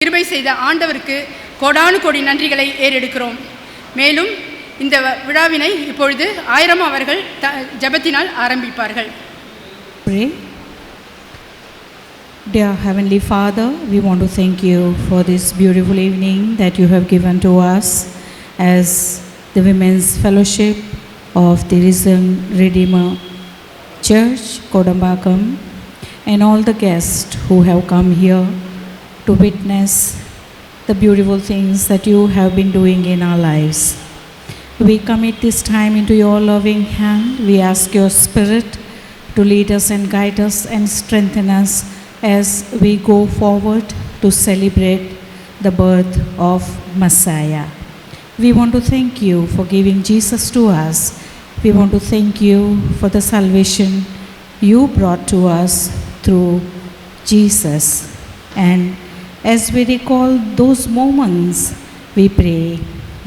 கிருபை செய்த ஆண்டவருக்கு கோடானு கோடி நன்றிகளை ஏறெடுக்கிறோம். மேலும் இந்த விழாவினை இப்பொழுது ஆயிரம் அவர்கள் ஜெபத்தினால் ஆரம்பிப்பார்கள். Pray. Dear Heavenly Father, we want to thank you for this beautiful evening that you have given to us as the Women's Fellowship of the Risen Redeemer Church, Kodambakam, and all the guests who have come here to witness the beautiful things that you have been doing in our lives. We commit this time into your loving hand. We ask your Spirit to lead us and guide us and strengthen us as we go forward to celebrate the birth of Messiah. We want to thank you for giving Jesus to us. We want to thank you for the salvation you brought to us through Jesus. And as we recall those moments, we pray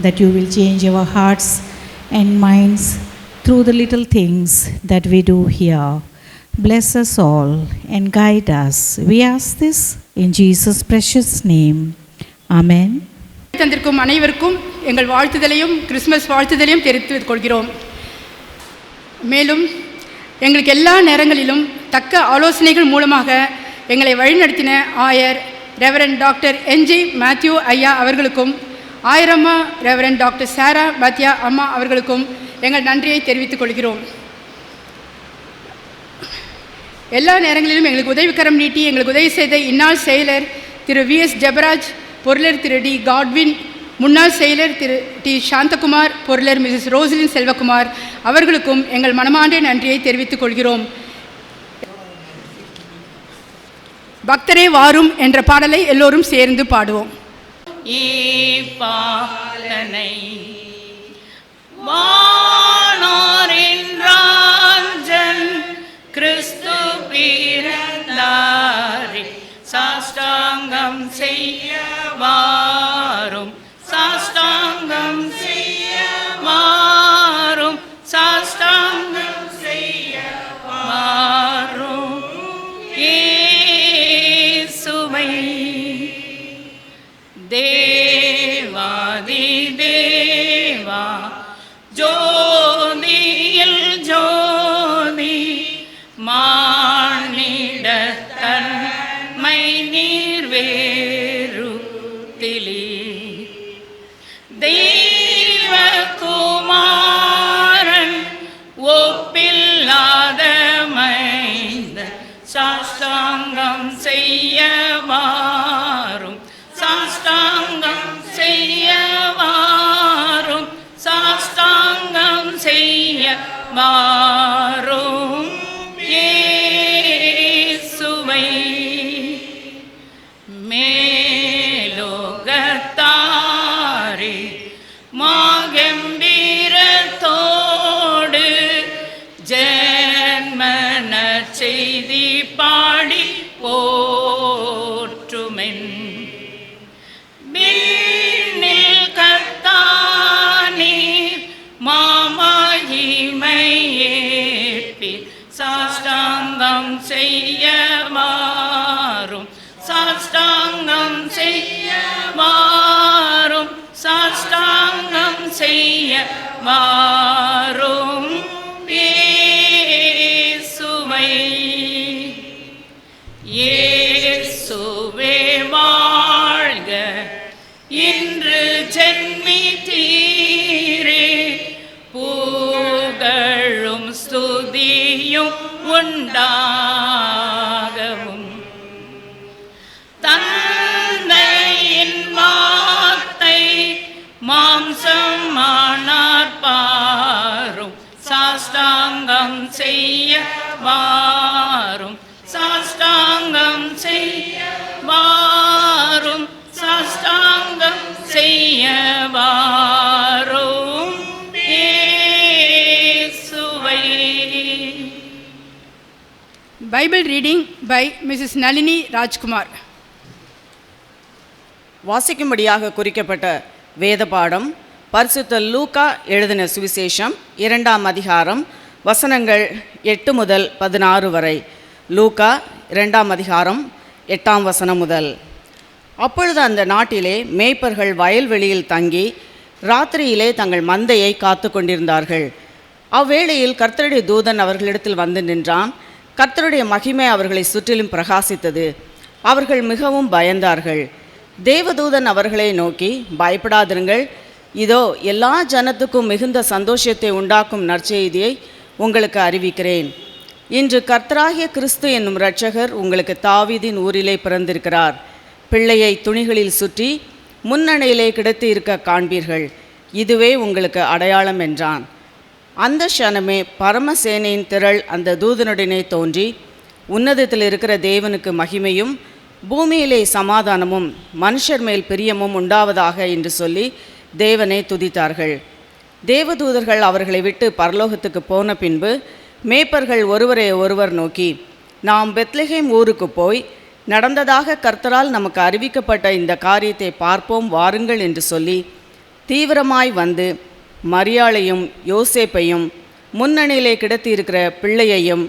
that you will change our hearts and minds through the little things that we do here. Bless us all and guide us. We ask this in Jesus' precious name. Amen. தந்திருக்கும் அனைவருக்கும் எங்கள் வாழ்த்துதலையும் Christmas வாழ்த்துதலையும் தெரிவித்துக் கொள்கிறோம். மேலும் எங்களுக்கு எல்லா நேரங்களிலும் தக்க ஆலோசனைகள் மூலமாக எங்களை வழிநடத்தின ஆயர் ரெவரண்ட் டாக்டர் என்ஜி மேத்யூ ஐயா அவர்களுக்கும் ஆயிரம்மா ரெவரண்ட் டாக்டர் சாரா பாத்தியா அம்மா அவர்களுக்கும் எங்கள் நன்றியை தெரிவித்துக் கொள்கிறோம். எல்லா நேரங்களிலும் எங்களுக்கு உதவிக்கரம் நீட்டி எங்களுக்கு உதவி செய்த இந்நாள் செயலர் திரு விஎஸ் ஜெபராஜ், பொருளர் திரு டி காட்வின், முன்னாள் செயலர் திரு டி சாந்தகுமார், பொருளர் மிஸ்ஸஸ் ரோசலின் செல்வகுமார் அவர்களுக்கும் எங்கள் மனமார்ந்த நன்றியை தெரிவித்துக் கொள்கிறோம். பக்தரே வாரும் என்ற பாடலை எல்லோரும் சேர்ந்து பாடுவோம். பாலனை வானோரின் ராஜன் கிறிஸ்து பிறந்தாரே, சாஷ்டாங்கம் செய்ய வாரும், சாஷ்டாங்கம் செய்ய வாரும், சாஷ்டாங்கம் செய்ய வாரும். இயேசுவை தேவாதி தேவா, ஜோதியில் ஜோதி, மானிட தன்மை நீர்வேறுத்திலி, தெய்வகுமாரன் ஒப்பில்லாத மைந்த, சாஷ்டாங்கம் செய்ய வாரும், சாஷ்டாங்கம் செய்ய வாரும், சாஷ்டாங்கம் செய்ய வாரும். இயேசுவை மேலோகத்தாரே மாகம்பீரத்தோடு ஜென்மன செய்தி பாடி போற்றுமென், விண்ணில் கர்த்தானீர் மாமகிமையேற்பீர், சாஷ்டாங்கம் செய்ய வாரும், சாஷ்டாங்கம் செய்ய வாரும், சாஷ்டாங்கம் செய்ய வாரும். இயேசுவை இயேசுவே வாழ்க, இன்று ஜென்மித்தீரே, புகழும் ஸ்துதியும் உண்டாகவும், தந்தையின் வார்த்தை மாம்சமானார் பாரும், சாஷ்டாங்கம் செய்ய வாரும், சாஷ்டாங்கம் செய்ய வாரும், சாஷ்டாங்கம் செய்ய வாரும். இயேசுவை. Bible reading by Mrs Nalini Rajkumar. வாசிக்கும்படியாக குறிக்கப்பட்ட வேத பாடம் பரிசுத்த லூக்கா எழுதின சுவிசேஷம் 2ஆம் அதிகாரம் வசனங்கள் 8 முதல் 16 வரை. லூக்கா 2ஆம் அதிகாரம் 8ஆம் வசனம் முதல். அப்பொழுது அந்த நாட்டிலே மேய்ப்பர்கள் வயல்வெளியில் தங்கி ராத்திரியிலே தங்கள் மந்தையை காத்து கொண்டிருந்தார்கள். அவ்வேளையில் கர்த்தருடைய தூதன் அவர்களிடத்தில் வந்து நின்றான். கர்த்தருடைய மகிமை அவர்களை சுற்றிலும் பிரகாசித்தது. அவர்கள் மிகவும் பயந்தார்கள். தேவதூதன் அவர்களை நோக்கி, பயப்படாதிருங்கள், இதோ எல்லா ஜனத்துக்கும் மிகுந்த சந்தோஷத்தை உண்டாக்கும் நற்செய்தியை உங்களுக்கு அறிவிக்கிறேன். இன்று கர்த்தராகிய கிறிஸ்து என்னும் இரட்சகர் உங்களுக்கு தாவீதின் ஊரிலே பிறந்திருக்கிறார். பிள்ளையை துணிகளில் சுற்றி முன்னணையிலே கிடத்தி இருக்க காண்பீர்கள். இதுவே உங்களுக்கு அடையாளம் என்றான். அந்த க்ஷணமே பரமசேனையின் திரள் அந்த தூதனுடனே தோன்றி, உன்னதத்தில் இருக்கிற தேவனுக்கு மகிமையும் பூமியிலே சமாதானமும் மனுஷர் மேல் பிரியமும் உண்டாவதாக என்று சொல்லி தேவனை துதித்தார்கள். தேவதூதர்கள் அவர்களை விட்டு பரலோகத்துக்கு போன பின்பு மேய்ப்பர்கள் ஒருவரை ஒருவர் நோக்கி, நாம் பெத்லெகேம் ஊருக்கு போய் நடந்ததாக கர்த்தரால் நமக்கு அறிவிக்கப்பட்ட இந்த காரியத்தை பார்ப்போம் வாருங்கள் என்று சொல்லி தீவிரமாய் வந்து மரியாளையும் யோசேப்பையும் முன்னணியிலே கிடத்தி இருக்கிற பிள்ளையையும்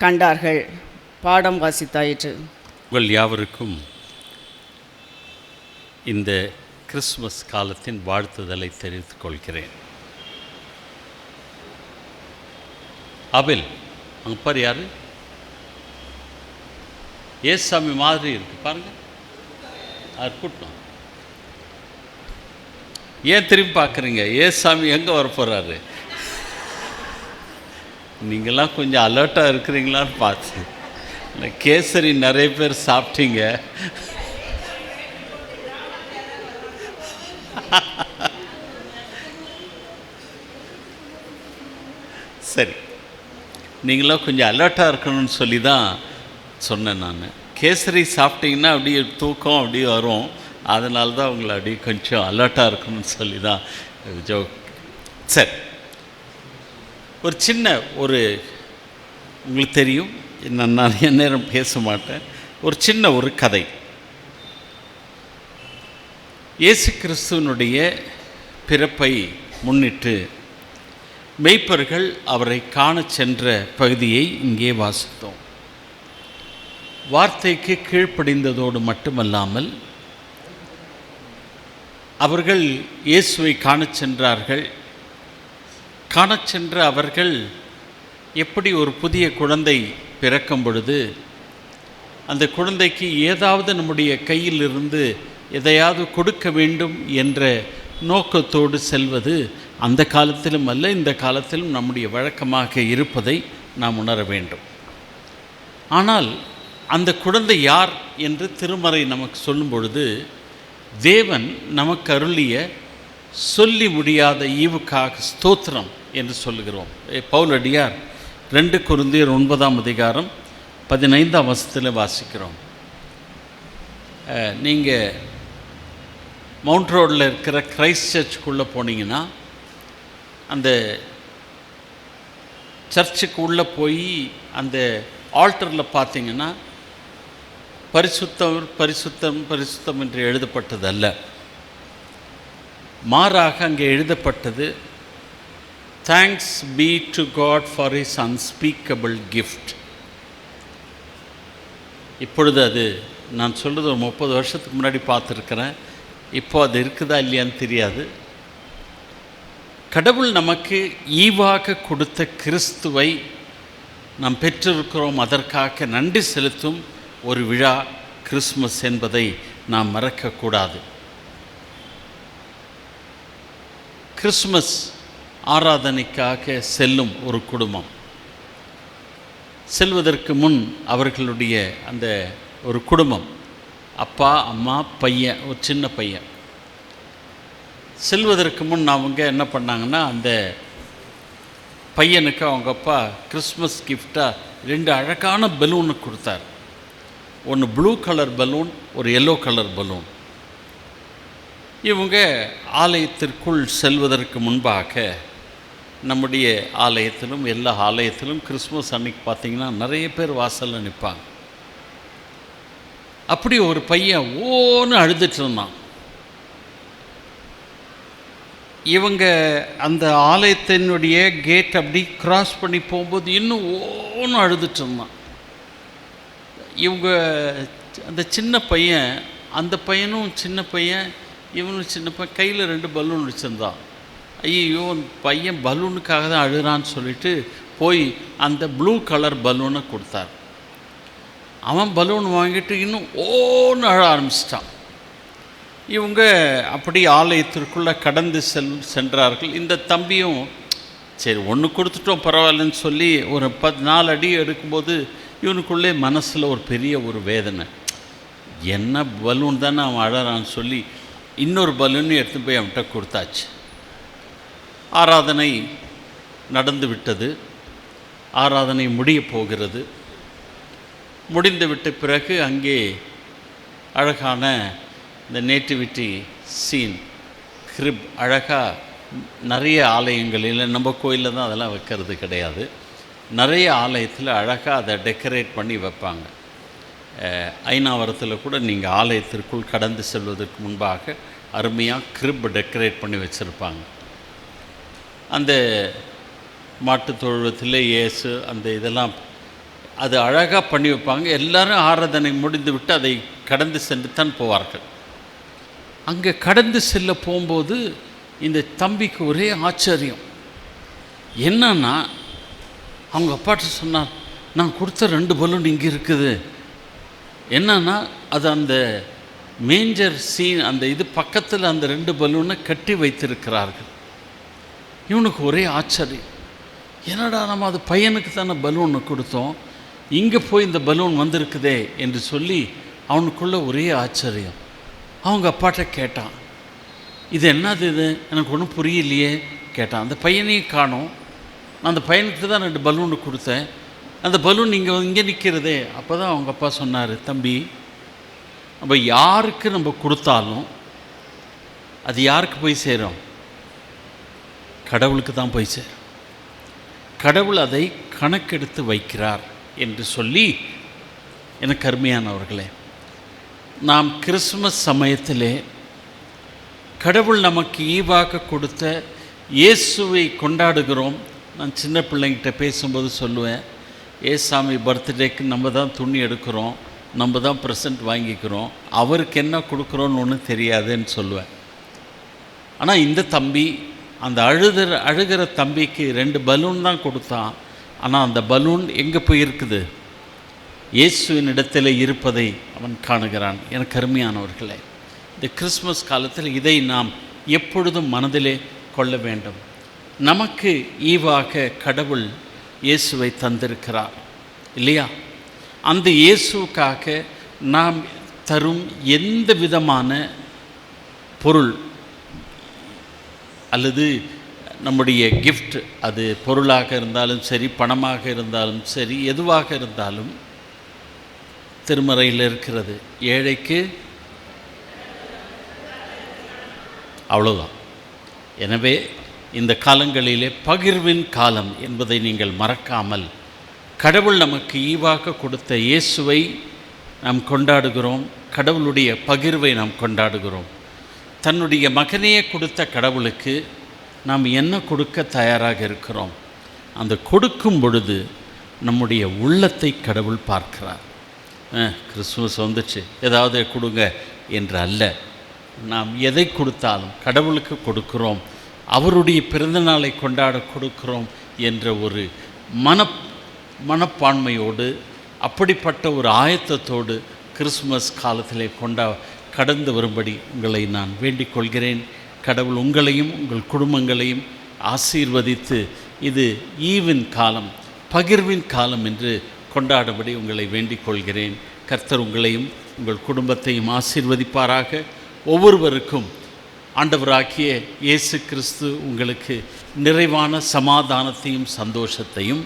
கண்டார்கள். பாடம் வாசித்தாயிற்று. உங்கள் யாவருக்கும் இந்த கிறிஸ்துமஸ் காலத்தின் வாழ்த்துதலை தெரிவித்துக் கொள்கிறேன். அபில் அங்கே பாரு, யாரு? ஏசாமி மாதிரி இருக்கு பாருங்க. அவர் கூட்டம் ஏன் திரும்பி பார்க்குறீங்க? ஏசாமி எங்கே வர போகிறாரு? நீங்களாம் கொஞ்சம் அலர்ட்டாக இருக்கிறீங்களான்னு பார்த்து. இல்லை, கேசரி நிறைய பேர் சாப்பிட்டீங்க. சரி, நீங்களாம் கொஞ்சம் அலர்ட்டாக இருக்கணும்னு சொல்லி தான் சொன்னேன் நான். கேசரி சாப்பிட்டீங்கன்னா அப்படியே தூக்கம் அப்படியே வரும். அதனால தான் உங்களை அப்படியே கொஞ்சம் அலர்ட்டாக இருக்கணும்னு சொல்லி தான் ஜோக். சரி, ஒரு சின்ன உங்களுக்கு தெரியும், நான் நிறைய நேரம் பேச மாட்டேன். ஒரு சின்ன கதை. இயேசு கிறிஸ்துவனுடைய பிறப்பை முன்னிட்டு மேய்ப்பர்கள் அவரை காண சென்ற பகுதியை இங்கே வாசித்தோம். வார்த்தைக்கு கீழ்ப்படிந்ததோடு மட்டுமல்லாமல் அவர்கள் இயேசுவை காணச் சென்றார்கள். காணச் சென்ற அவர்கள் எப்படி ஒரு புதிய குழந்தை பிறக்கும் பொழுது அந்த குழந்தைக்கு ஏதாவது நம்முடைய கையிலிருந்து எதையாவது கொடுக்க வேண்டும் என்ற நோக்கத்தோடு செல்வது அந்த காலத்திலும் அல்ல, இந்த காலத்திலும் நம்முடைய வழக்கமாக இருப்பதை நாம் உணர வேண்டும். ஆனால் அந்த குழந்தை யார் என்று திருமறை நமக்கு சொல்லும் பொழுது தேவன் நமக்கு அருளிய சொல்லி முடியாத ஈவுக்காக ஸ்தோத்திரம் என்று சொல்லுகிறோம். பவுலடியார் 2 கொரிந்தியர் 9ஆம் அதிகாரம் 15ஆம் வசனத்தில் வாசிக்கிறோம். நீங்கள் மவுண்ட் ரோடில் இருக்கிற கிரைஸ்ட் சர்ச்சுக்குள்ளே போனீங்கன்னா அந்த சர்ச்சுக்கு உள்ளே போய் அந்த ஆல்டரில் பார்த்தீங்கன்னா பரிசுத்தம் பரிசுத்தம் பரிசுத்தம் என்று எழுதப்பட்டது அல்ல, மாறாக அங்கே எழுதப்பட்டது thanks be to God for his unspeakable gift. இப்பொழுது அது நான் சொல்கிறது ஒரு 30 வருஷத்துக்கு முன்னாடி பார்த்துருக்கிறேன். இப்போ அது இருக்குதா இல்லையான்னு தெரியாது. கடவுள் நமக்கு ஈவாக கொடுத்த கிறிஸ்துவை நாம் பெற்றிருக்கிறோம். அதற்காக நன்றி செலுத்தும் ஒரு விழா கிறிஸ்மஸ் என்பதை நாம் மறக்கக்கூடாது. கிறிஸ்மஸ் ஆராதனைக்காக செல்லும் ஒரு குடும்பம் செல்வதற்கு முன் அவர்களுடைய அந்த ஒரு குடும்பம், அப்பா அம்மா பையன், ஒரு சின்ன பையன் செல்வதற்கு முன் அவங்க என்ன பண்ணாங்கன்னா அந்த பையனுக்கு அவங்க அப்பா கிறிஸ்மஸ் கிஃப்டாக 2 அழகான பலூனை கொடுத்தார். ஒன்று ப்ளூ கலர் பலூன், ஒரு எல்லோ கலர் பலூன். இவங்க ஆலயத்திற்குள் செல்வதற்கு முன்பாக நம்முடைய ஆலயத்திலும் எல்லா ஆலயத்திலும் கிறிஸ்மஸ் அன்னைக்கு பார்த்திங்கன்னா நிறைய பேர் வாசலில் நிற்பாங்க. அப்படி ஒரு பையன் ஓன்னு அழுதுட்டு இருந்தான். இவங்க அந்த ஆலயத்தினுடைய கேட் அப்படி கிராஸ் பண்ணி போகும்போது இன்னும் ஓன்னு அழுதுட்டு இருந்தான். இவங்க அந்த சின்ன பையன் அந்த பையனும் சின்ன பையன், இவனும் சின்ன பையன், கையில் 2 பலூன் வச்சுருந்தான். ஐயோ பையன் பலூனுக்காக தான் அழுறான்னு சொல்லிட்டு போய் அந்த ப்ளூ கலர் பலூனை கொடுத்தார். அவன் பலூன் வாங்கிட்டு இன்னும் ஓன்னு அழ ஆரம்பிச்சிட்டான். இவங்க அப்படி ஆலயத்திற்குள்ளே கடந்து சென்றார்கள். இந்த தம்பியும் சரி ஒன்று கொடுத்துட்டோம் பரவாயில்லன்னு சொல்லி ஒரு 4 அடி எடுக்கும்போது இவனுக்குள்ளே மனசில் ஒரு பெரிய ஒரு வேதனை. என்ன பலூன் தானே அவன் அழறான்னு சொல்லி இன்னொரு பலூனையும் எடுத்து போய் அவன்கிட்ட கொடுத்தாச்சு. ஆராதனை நடந்து விட்டது. ஆராதனை முடிய போகிறது. முடிந்து விட்ட பிறகு அங்கே அழகான இந்த நேட்டிவிட்டி சீன் கிரிப் அழகாக நிறைய ஆலயங்களில், நம்ம கோயிலில் தான் அதெல்லாம் வைக்கிறது கிடையாது, நிறைய ஆலயத்தில் அழகாக அதை டெக்கரேட் பண்ணி வைப்பாங்க. ஐநாவரத்தில் கூட நீங்கள் ஆலயத்திற்குள் கடந்து செல்வதற்கு முன்பாக அருமையாக கிரிப் டெக்கரேட் பண்ணி வச்சுருப்பாங்க. அந்த மாட்டுத் தொழுவத்தில் இயேசு அந்த இதெல்லாம் அது அழகாக பண்ணி வைப்பாங்க. எல்லோரும் ஆராதனை முடிந்து விட்டு அதை கடந்து சென்று தான் போவார்கள். அங்கே கடந்து செல்ல போகும்போது இந்த தம்பிக்கு ஒரே ஆச்சரியம். என்னன்னா அவங்க அப்பாட்ட சொன்னார், நான் கொடுத்த 2 பலூன் இங்கே இருக்குது. என்னன்னா அது அந்த மேஞ்சர் சீன் அந்த இது பக்கத்தில் அந்த 2 பலூனை கட்டி வைத்திருக்கிறார்கள். இவனுக்கு ஒரே ஆச்சரியம். என்னடா நம்ம அது பையனுக்கு தானே பலூன் கொடுத்தோம், இங்கே போய் இந்த பலூன் வந்திருக்குதே என்று சொல்லி அவனுக்குள்ள ஒரே ஆச்சரியம். அவங்க அப்பாட்ட கேட்டான், இது என்னது இது, எனக்கு ஒன்றும் புரியலையே கேட்டான். அந்த பையனையும் காணோம். நான் அந்த பையனுக்கு தான் 2 பலூன் கொடுத்தேன், அந்த பலூன் இங்கே நிற்கிறதே. அப்போ தான் அவங்க அப்பா சொன்னார், தம்பி நம்ம யாருக்கு நம்ம கொடுத்தாலும் அது யாருக்கு போய் சேரும்? கடவுளுக்கு தான் போய் சேரும். கடவுள் அதை கணக்கெடுத்து வைக்கிறார் என்று சொல்லி, எனக்கு அருமையானவர்களே, நாம் கிறிஸ்துமஸ் சமயத்திலே கடவுள் நமக்கு ஈவாக கொடுத்த இயேசுவை கொண்டாடுகிறோம். நான் சின்ன பிள்ளைங்கிட்ட பேசும்போது சொல்லுவேன், ஏசாமி பர்த்டேக்கு நம்ம தான் துணி எடுக்கிறோம், நம்ம தான் ப்ரெசன்ட் வாங்கிக்கிறோம், அவருக்கு என்ன கொடுக்குறோன்னு ஒன்றும் தெரியாதுன்னு சொல்லுவேன். ஆனால் இந்த தம்பி அந்த அழுகிற தம்பிக்கு 2 பலூன் தான் கொடுத்தான். ஆனால் அந்த பலூன் எங்கே போயிருக்குது? இயேசுவின் இடத்துல இருப்பதை அவன் காணுகிறான். எனக்கு அருமையானவர்களே, இந்த கிறிஸ்மஸ் காலத்தில் இதை நாம் எப்பொழுதும் மனதிலே கொள்ள வேண்டும். நமக்கு ஈவாக கடவுள் இயேசுவை தந்திருக்கிறார் இல்லையா? அந்த இயேசுவுக்காக நாம் தரும் எந்த விதமான பொருள் அல்லது நம்முடைய கிஃப்ட், அது பொருளாக இருந்தாலும் சரி, பணமாக இருந்தாலும் சரி, எதுவாக இருந்தாலும் திருமறையில் இருக்கிறது, ஏழைக்கு அவ்வளோதான். எனவே இந்த காலங்களிலே பகிர்வின் காலம் என்பதை நீங்கள் மறக்காமல், கடவுள் நமக்கு ஈவாக கொடுத்த இயேசுவை நாம் கொண்டாடுகிறோம், கடவுளுடைய பகிர்வை நாம் கொண்டாடுகிறோம். தன்னுடைய மகனையே கொடுத்த கடவுளுக்கு நாம் என்ன கொடுக்க தயாராக இருக்கிறோம்? அந்த கொடுக்கும் பொழுது நம்முடைய உள்ளத்தை கடவுள் பார்க்கிறார். கிறிஸ்துமஸ் வந்துச்சு ஏதாவது கொடுங்க என்று அல்ல, நாம் எதை கொடுத்தாலும் கடவுளுக்கு கொடுக்கிறோம், அவருடைய பிறந்தநாளை கொண்டாட கொடுக்கிறோம் என்ற ஒரு மனப்பான்மையோடு, அப்படிப்பட்ட ஒரு ஆயத்தத்தோடு கிறிஸ்துமஸ் காலத்திலே கடந்து வரும்படி உங்களை நான் வேண்டிக் கொள்கிறேன். கடவுள் உங்களையும் உங்கள் குடும்பங்களையும் ஆசீர்வதித்து இது ஈவின் காலம், பகிர்வின் காலம் என்று கொண்டாடும்படி உங்களை வேண்டிக் கொள்கிறேன். கர்த்தர் உங்களையும் உங்கள் குடும்பத்தையும் ஆசீர்வதிப்பாராக. ஒவ்வொருவருக்கும் ஆண்டவராகிய இயேசு கிறிஸ்து உங்களுக்கு நிறைவான சமாதானத்தையும் சந்தோஷத்தையும்,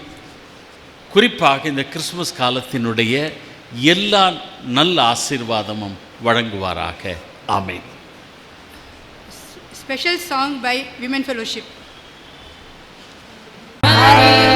குறிப்பாக இந்த கிறிஸ்துமஸ் காலத்தினுடைய எல்லா நல்ல ஆசீர்வாதமும் வழங்குவாராக. ஆமென். Special song by Women Fellowship. Bye.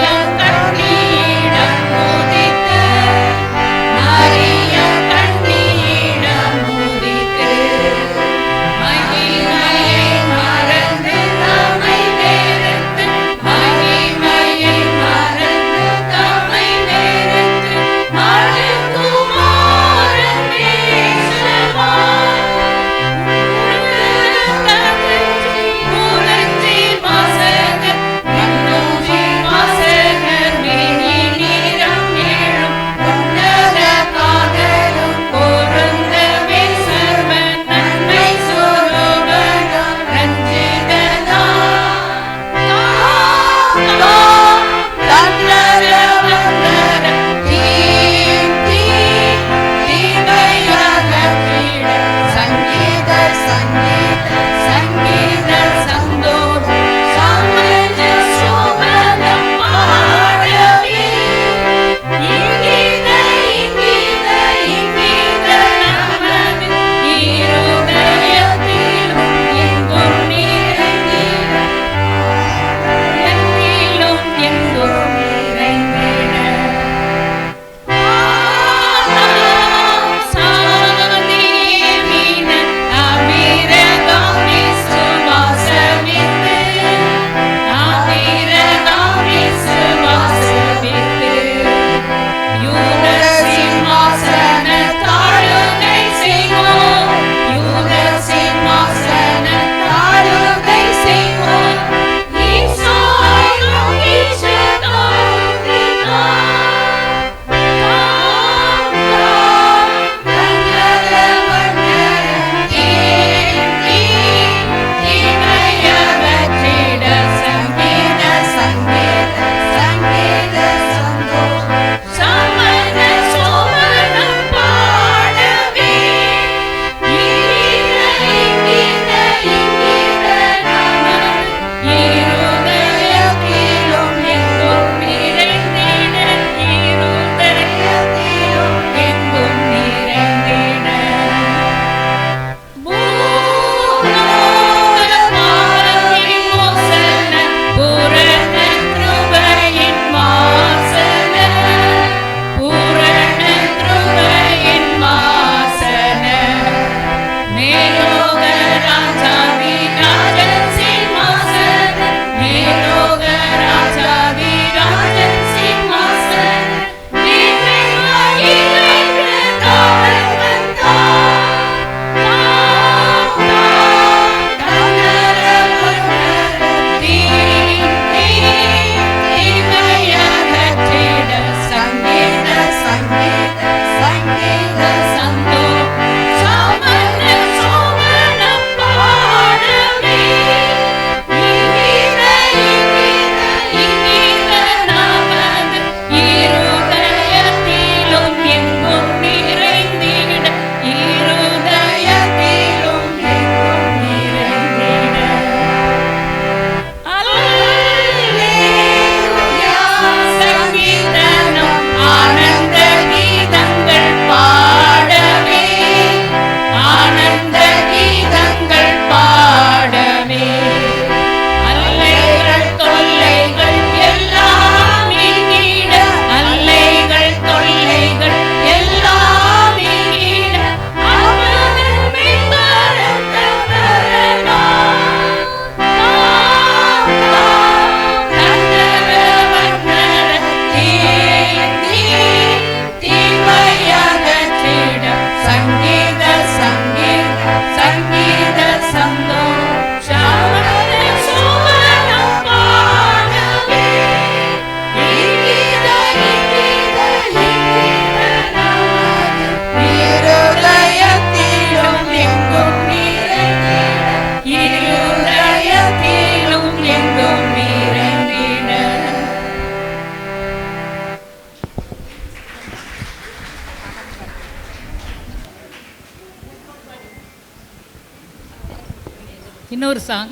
இன்னொரு சாங்.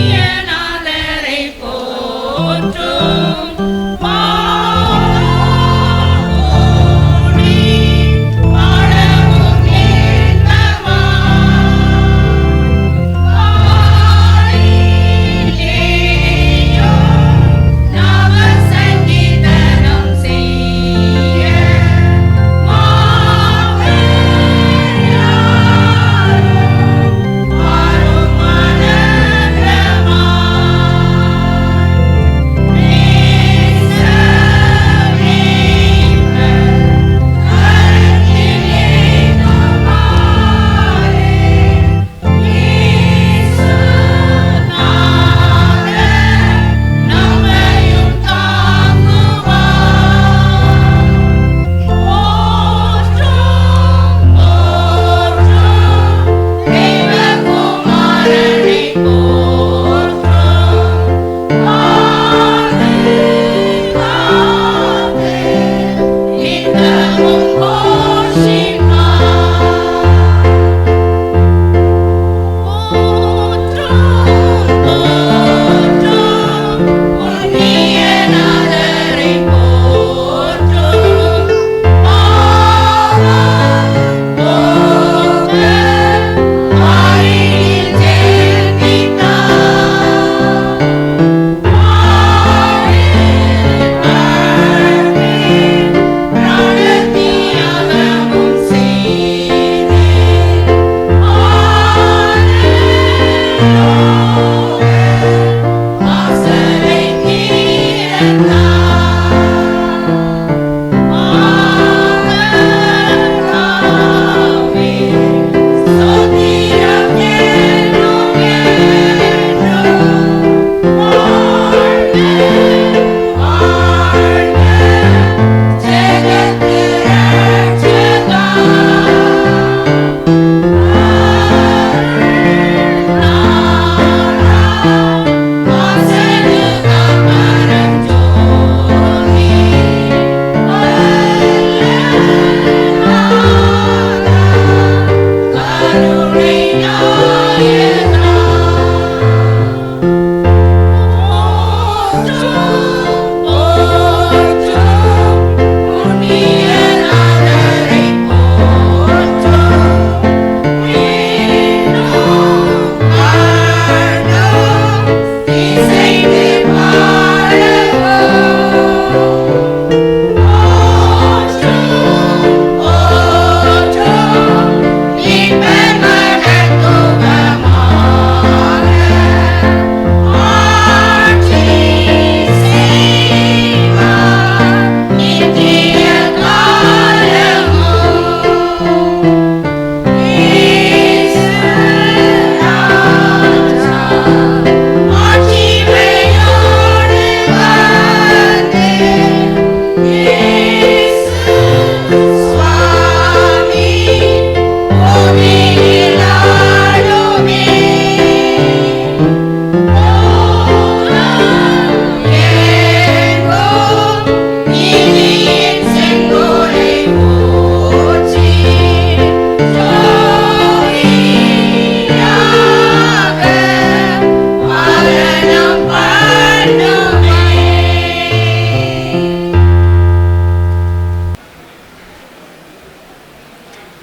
புண்ணியநாதரை போற்றும்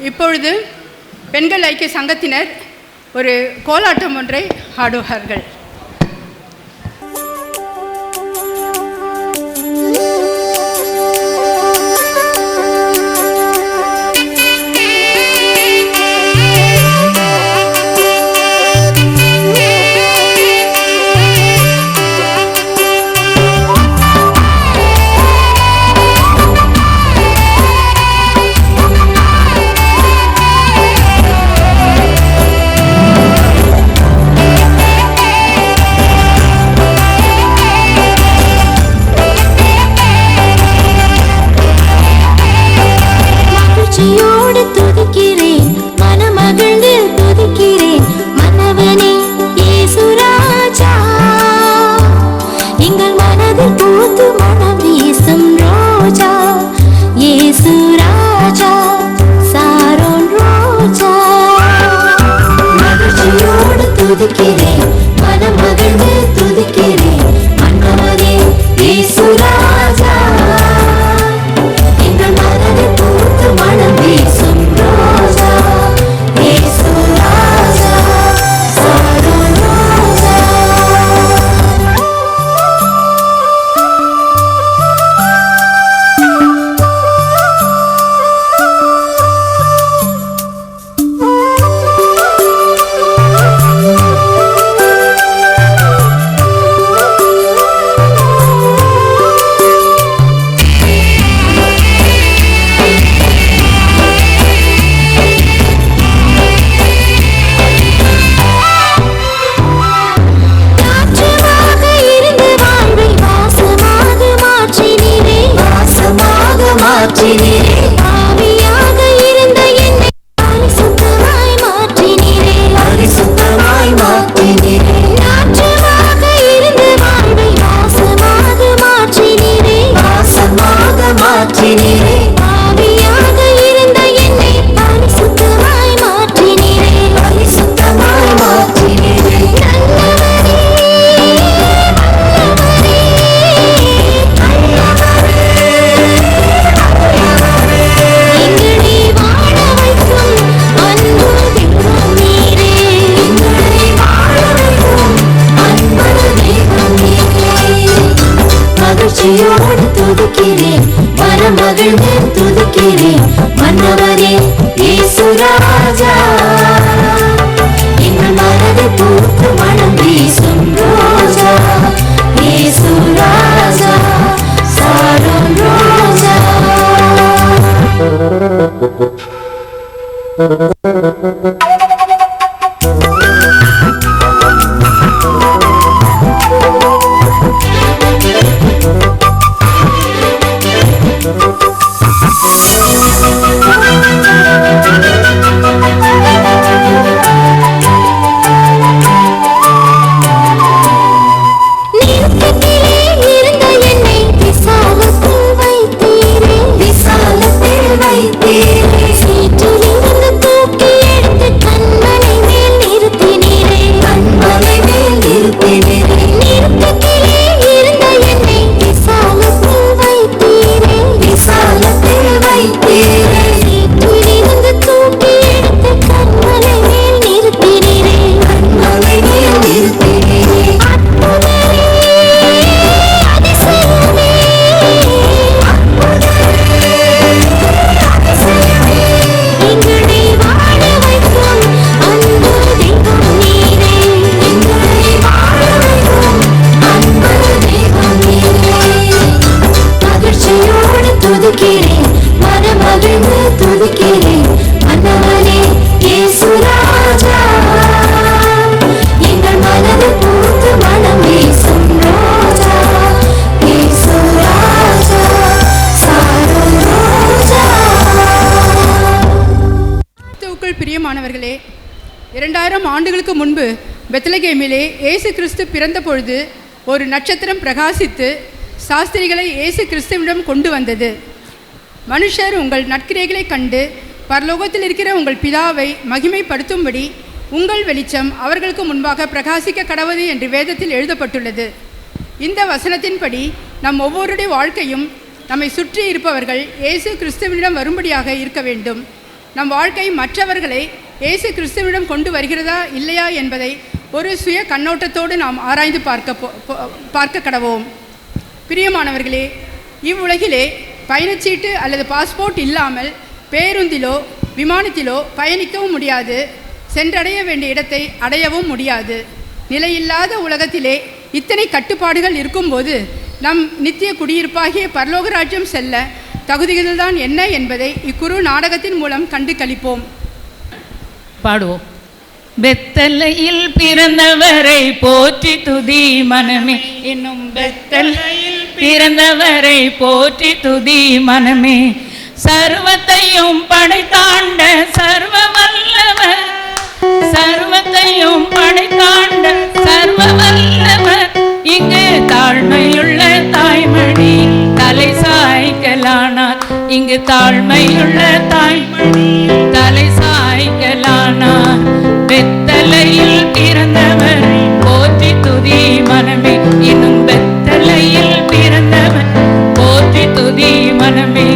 இப்பொழுது பெண்கள் ஐக்கிய சங்கத்தினர் ஒரு கோலாட்டம் ஒன்றை ஆடுவார்கள். Thank you. மாற்றினீரே. பாவியாக இருந்த என்னை பரிசுத்தமாய் மாற்றினீரே. பரிசுத்தமாய் மாற்றினீரே. நாற்றமாக இருந்த வாழ்வை வாசமாக மாற்றினீரே. வாசமாக மாற்றினீரே. பாவியாக இருந்த என்னை பரிசுத்தமாய் மாற்றினீரே. பரிசுத்தமாய் மாற்றினீரே. நல்லவரே, எங்களை வாழ வைக்கும் அன்பு தெய்வம் நீரே. எங்களை வாழ வைக்கும் அன்பு தெய்வம் நீரே. மகிழ்ச்சியோடு துதிக்கிறேன், மனமகிழ்ந்து துதிக்கிறேன் மன்னவரே இயேசு ராஜா. எங்கள் மனதை பூத்து மனம் வீசும் ரோஜா இயேசு ராஜா, சாரும் ரோஜா. நிறுத்தத்திலே இருந்த என்னை விசாலத்தில் வைத்தீரே. விசாலத்தில் வைத்தீரே. சீற்றிலிருந்து தூக்கி எடுத்து கண்மலை மேல் நிறுத்தினீரே. கண்மலை மேல் நிறுத்தினீரே. நிறுத்தத்திலே இருந்த என்னை விசாலத்தில் வைத்தீரே. விசாலத்தில் வைத்தீரே. சீற்றிலிருந்து தூக்கி எடுத்து கண்மலை மேல் நிறுத்தினீரே. கண்மலை மேல் நிறுத்தினீரே. அற்புதமே, அதிசயமே, எங்களை வாழ வைக்கும் அன்பு தெய்வம் நீரே. எங்களை வாழ வைக்கும் அன்பு தெய்வம் நீரே. மகிழ்ச்சியோடு துதிக்கிறேன், மனமகிழ்ந்து துதிக்கிறேன் மன்னவனே இயேசு ராஜா. எங்கள் மனது பூத்து மனம் வீசும் ரோஜா இயேசு ராஜா, சாரும் ரோஜா. கிறிஸ்துவுக்குள் பிரியமானவர்களே, 2000 ஆண்டுகளுக்கு முன்பு பெத்லகேமிலே இயேசு கிறிஸ்து பிறந்த பொழுது ஒரு நட்சத்திரம் பிரகாசித்து சாஸ்திரிகளை இயேசு கிறிஸ்துவிடம் கொண்டு வந்தது. மனுஷர் உங்கள் நற்கிரைகளை கண்டு பரலோகத்தில் இருக்கிற உங்கள் பிதாவை மகிமைப்படுத்தும்படி உங்கள் வெளிச்சம் அவர்களுக்கு முன்பாக பிரகாசிக்க கடவது என்று வேதத்தில் எழுதப்பட்டுள்ளது. இந்த வசனத்தின்படி நம் ஒவ்வொருடைய வாழ்க்கையும் நம்மை சுற்றி இருப்பவர்கள் இயேசு கிறிஸ்துவிடம் வரும்படியாக இருக்க வேண்டும். நம் வாழ்க்கை மற்றவர்களை இயேசு கிறிஸ்துவிடம் கொண்டு வருகிறதா இல்லையா என்பதை ஒரு சுய கண்ணோட்டத்தோடு நாம் ஆராய்ந்து பார்க்க கடவோம். பிரியமானவர்களே, இவ்வுலகிலே பயணச்சீட்டு அல்லது பாஸ்போர்ட் இல்லாமல் பேருந்திலோ விமானத்திலோ பயணிக்கவும் முடியாது, சென்றடைய வேண்டிய இடத்தை அடையவும் முடியாது. நிலையில்லாத உலகத்திலே இத்தனை கட்டுப்பாடுகள் இருக்கும்போது நம் நித்திய குடியிருப்பாகிய பரலோக ராஜ்யம் செல்ல தகுதிகள்தான் என்ன என்பதை இக்குறு நாடகத்தின் மூலம் கண்டு களிப்போம். பாடுவோம். பெத்தலையில் பிறந்தவரை போற்றி துதி மனமே, இன்னும் பெத்தலையில் பிறந்தவரை போற்றி துதி மனமே. சர்வத்தையும் படைத்தாண்ட சர்வ வல்லவர், சர்வத்தையும் படைத்தாண்ட சர்வ வல்லவர். இங்கு தாழ்மையுள்ள தாய்மணி தலை சாய்க்கலானார். இங்கு தாழ்மையுள்ள தாய்மணி தலை சாய்க்கலானார். பெத்தலையில் பிறந்தவர் போற்றி துதி மனமே, இன்னும் பெத்தலையில் பிறந்தவர் போற்றி துதி மனமே.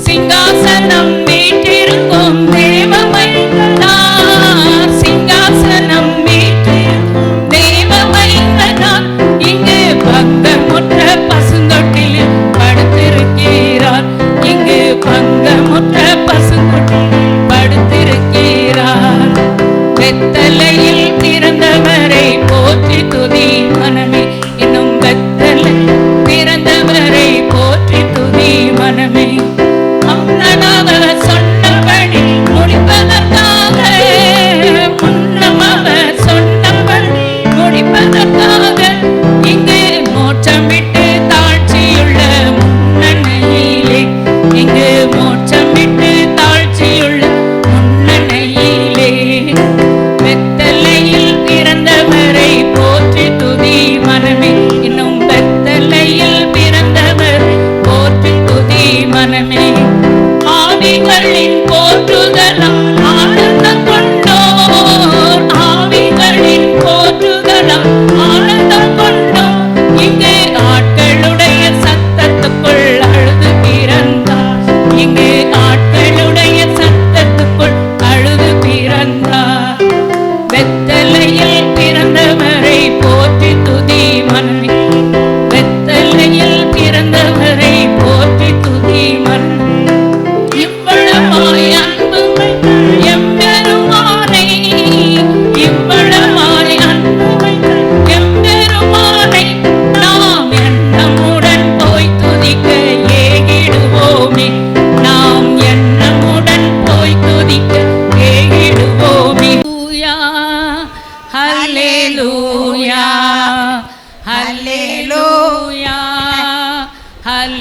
சிங்காசனம் வீட்டிருக்கும் தேவமைந்தனார், சிங்காசனம் வீட்டிருக்கும் தேவமைந்தனார். இங்கு பங்கமுற்ற பசுந்தொட்டில் படுத்திருக்கிறார். இங்கு பங்கமுற்ற பசுந்தொட்டில் படுத்திருக்கிறார். பெத்தலையில் பிறந்தவரை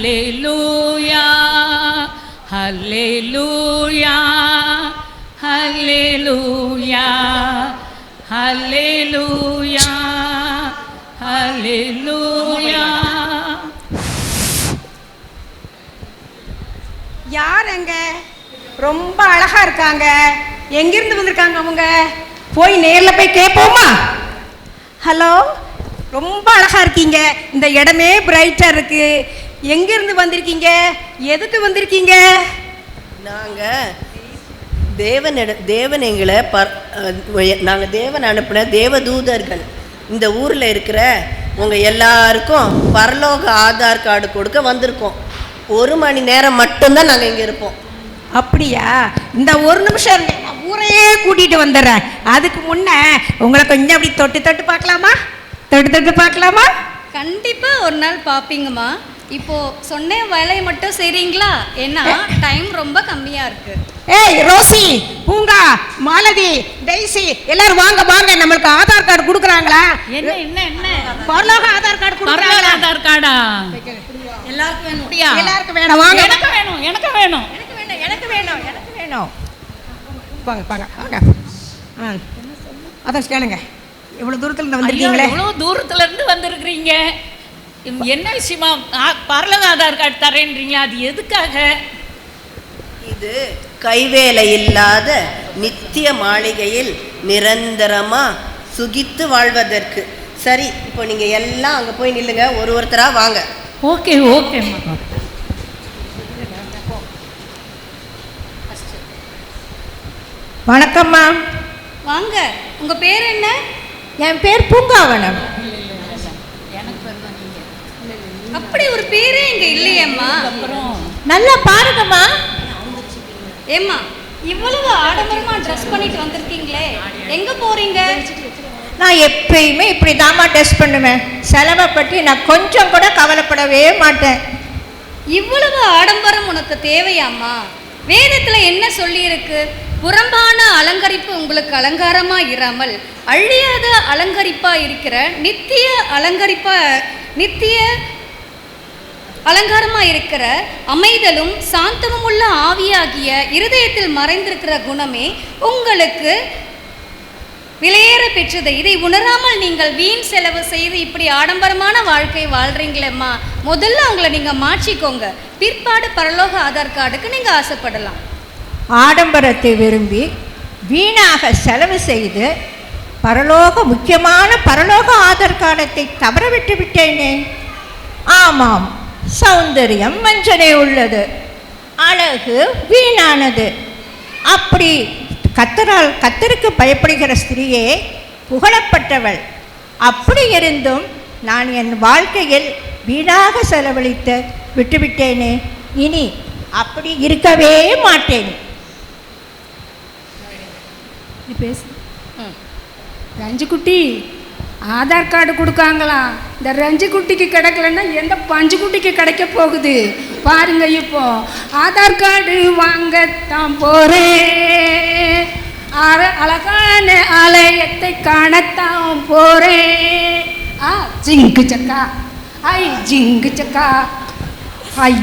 ஹல்லேலூயா ஹல்லேலூயா ஹல்லேலூயா ஹல்லேலூயா ஹல்லேலூயா. யாருங்க ரொம்ப அழகா இருக்காங்க? எங்கிருந்து வந்திருக்காங்க அவங்க? போய் நேரில் போய் கேட்போமா? ஹலோ, ரொம்ப அழகா இருக்கீங்க. இந்த இடமே பிரைட்டா இருக்கு. எங்கிருந்து வந்திருக்கீங்க? எதுக்கு வந்திருக்கீங்க? நாங்கள் தேவன் எங்களை நாங்கள் தேவன் அனுப்பின தேவதூதர்கள். இந்த ஊரில் இருக்கிற உங்கள் எல்லாருக்கும் பரலோக ஆதார் கார்டு கொடுக்க வந்திருக்கோம். 1 மணி நேரம் மட்டும்தான் நாங்கள் இங்கே இருப்போம். அப்படியா? இந்த ஒரு நிமிஷம் இருங்க, நான் ஊரையே கூட்டிட்டு வந்துடுறேன். அதுக்கு முன்ன உங்களை கொஞ்சம் அப்படி தொட்டு தொட்டு பார்க்கலாமா? தொட்டு பார்க்கலாமா? கண்டிப்பா ஒரு நாள் பாப்பீங்கம்மா. இப்போ சொன்ன வேலையை மட்டும் செய்றீங்களா? ஏன்னா டைம் ரொம்ப கம்மியா இருக்கு. ஏய் ரோசி, பூங்கா, மாலதி, டெய்சி எல்லாரும் வாங்க வாங்க. நம்மளுக்கு ஆதார் கார்டு கொடுக்குறாங்களா? என்ன என்ன என்ன பரலோக ஆதார் கார்டு கொடுக்குறாங்களா? ஆதார் கார்டா? எல்லாருக்கும் வேணும். எல்லாருக்கும் வேணும். வாங்க. எனக்கு வேணும் எனக்கு வேணும் எனக்கு வேணும் எனக்கு வேணும் எனக்கு வேணும். வாங்க வாங்க வாங்க. அதான் கேளுங்க. இவ்வளோ தூரத்துல இருந்து வந்திருக்கீங்களே. இவ்வளோ தூரத்துல இருந்து வந்திருக்கிறீங்க. என்ன விஷயமா பரலோக ஆதார் கார்டு தரேன்றீங்களா? அது எதுக்காக? இது கைவேலை இல்லாத நித்திய மாளிகையில் நிரந்தரமா சுகித்து வாழ்வதற்கு. சரி, இப்போ நீங்க எல்லாம் அங்க போய் நில்லுங்க. ஒருத்தரா வாங்க. ஓகே ஓகேம்மா. வணக்கம்மா. வாங்க. உங்க பேர் என்ன? என் பேர் பூங்காவனம். அப்படி ஒரு பேரே இங்க இல்லையேம்மா. அப்புறம் நல்லா பாருங்கம்மா. ஏம்மா, இவ்வளவு ஆடம்பரமா ட்ரெஸ் பண்ணிட்டு வந்திருக்கீங்களே, எங்க போறீங்க? நான் எப்பயுமே இப்படி தாம்மா ட்ரெஸ் பண்ணுவேன். செலவை பற்றி நான் கொஞ்சம் கூட கவலைப்படவே மாட்டேன். இவ்வளவு ஆடம்பரம் உனக்கு தேவையாம்மா? வேதத்துல என்ன சொல்லி இருக்கு? புறம்பான அலங்கரிப்பு உங்களுக்கு அலங்காரமா இராமல் அழியாத அலங்கரிப்பா இருக்கிற நித்திய அலங்காரமா இருக்கிற அமைதலும் சாந்தமும் உள்ள ஆவியாகிய இருதயத்தில் மறைந்திருக்கிற குணமே உங்களுக்கு விலையேற பெற்றது. இதை உணராமல் நீங்கள் வீண் செலவு செய்து இப்படி ஆடம்பரமான வாழ்க்கை வாழ்றீங்களேம்மா. முதல்ல அவங்கள நீங்க மாற்றிக்கோங்க. பிற்பாடு பரலோக ஆதார் கார்டுக்கு நீங்க ஆசைப்படலாம். ஆடம்பரத்தை விரும்பி வீணாக செலவு செய்து முக்கியமான பரலோக ஆதார் கார்டத்தை தவற விட்டு விட்டேனே. ஆமாம், சௌந்தரியம் வஞ்சனை உள்ளது, அழகு வீணானது. அப்படி கத்தருக்கு பயப்படுகிற ஸ்திரீயே புகழப்பட்டவள். அப்படி இருந்தும் நான் என் வாழ்க்கையில் வீணாக செலவழித்து விட்டுவிட்டேனே. இனி அப்படி இருக்கவே மாட்டேன். பேசு. ரஞ்சு குட்டி, ஆதார் கார்டு கொடுக்காங்களா? இந்த ரஞ்சு குட்டிக்கு கிடைக்கலன்னா எந்த பஞ்சு குட்டிக்கு கிடைக்க போகுது பாருங்க. இப்போ ஆதார் கார்டு வாங்கத்தான் போறேன், அழகான ஆலயத்தை காணத்தான் போறேன். ஜிங்கு சக்கா, ஐ ஜிங்கு சக்கா, ஐ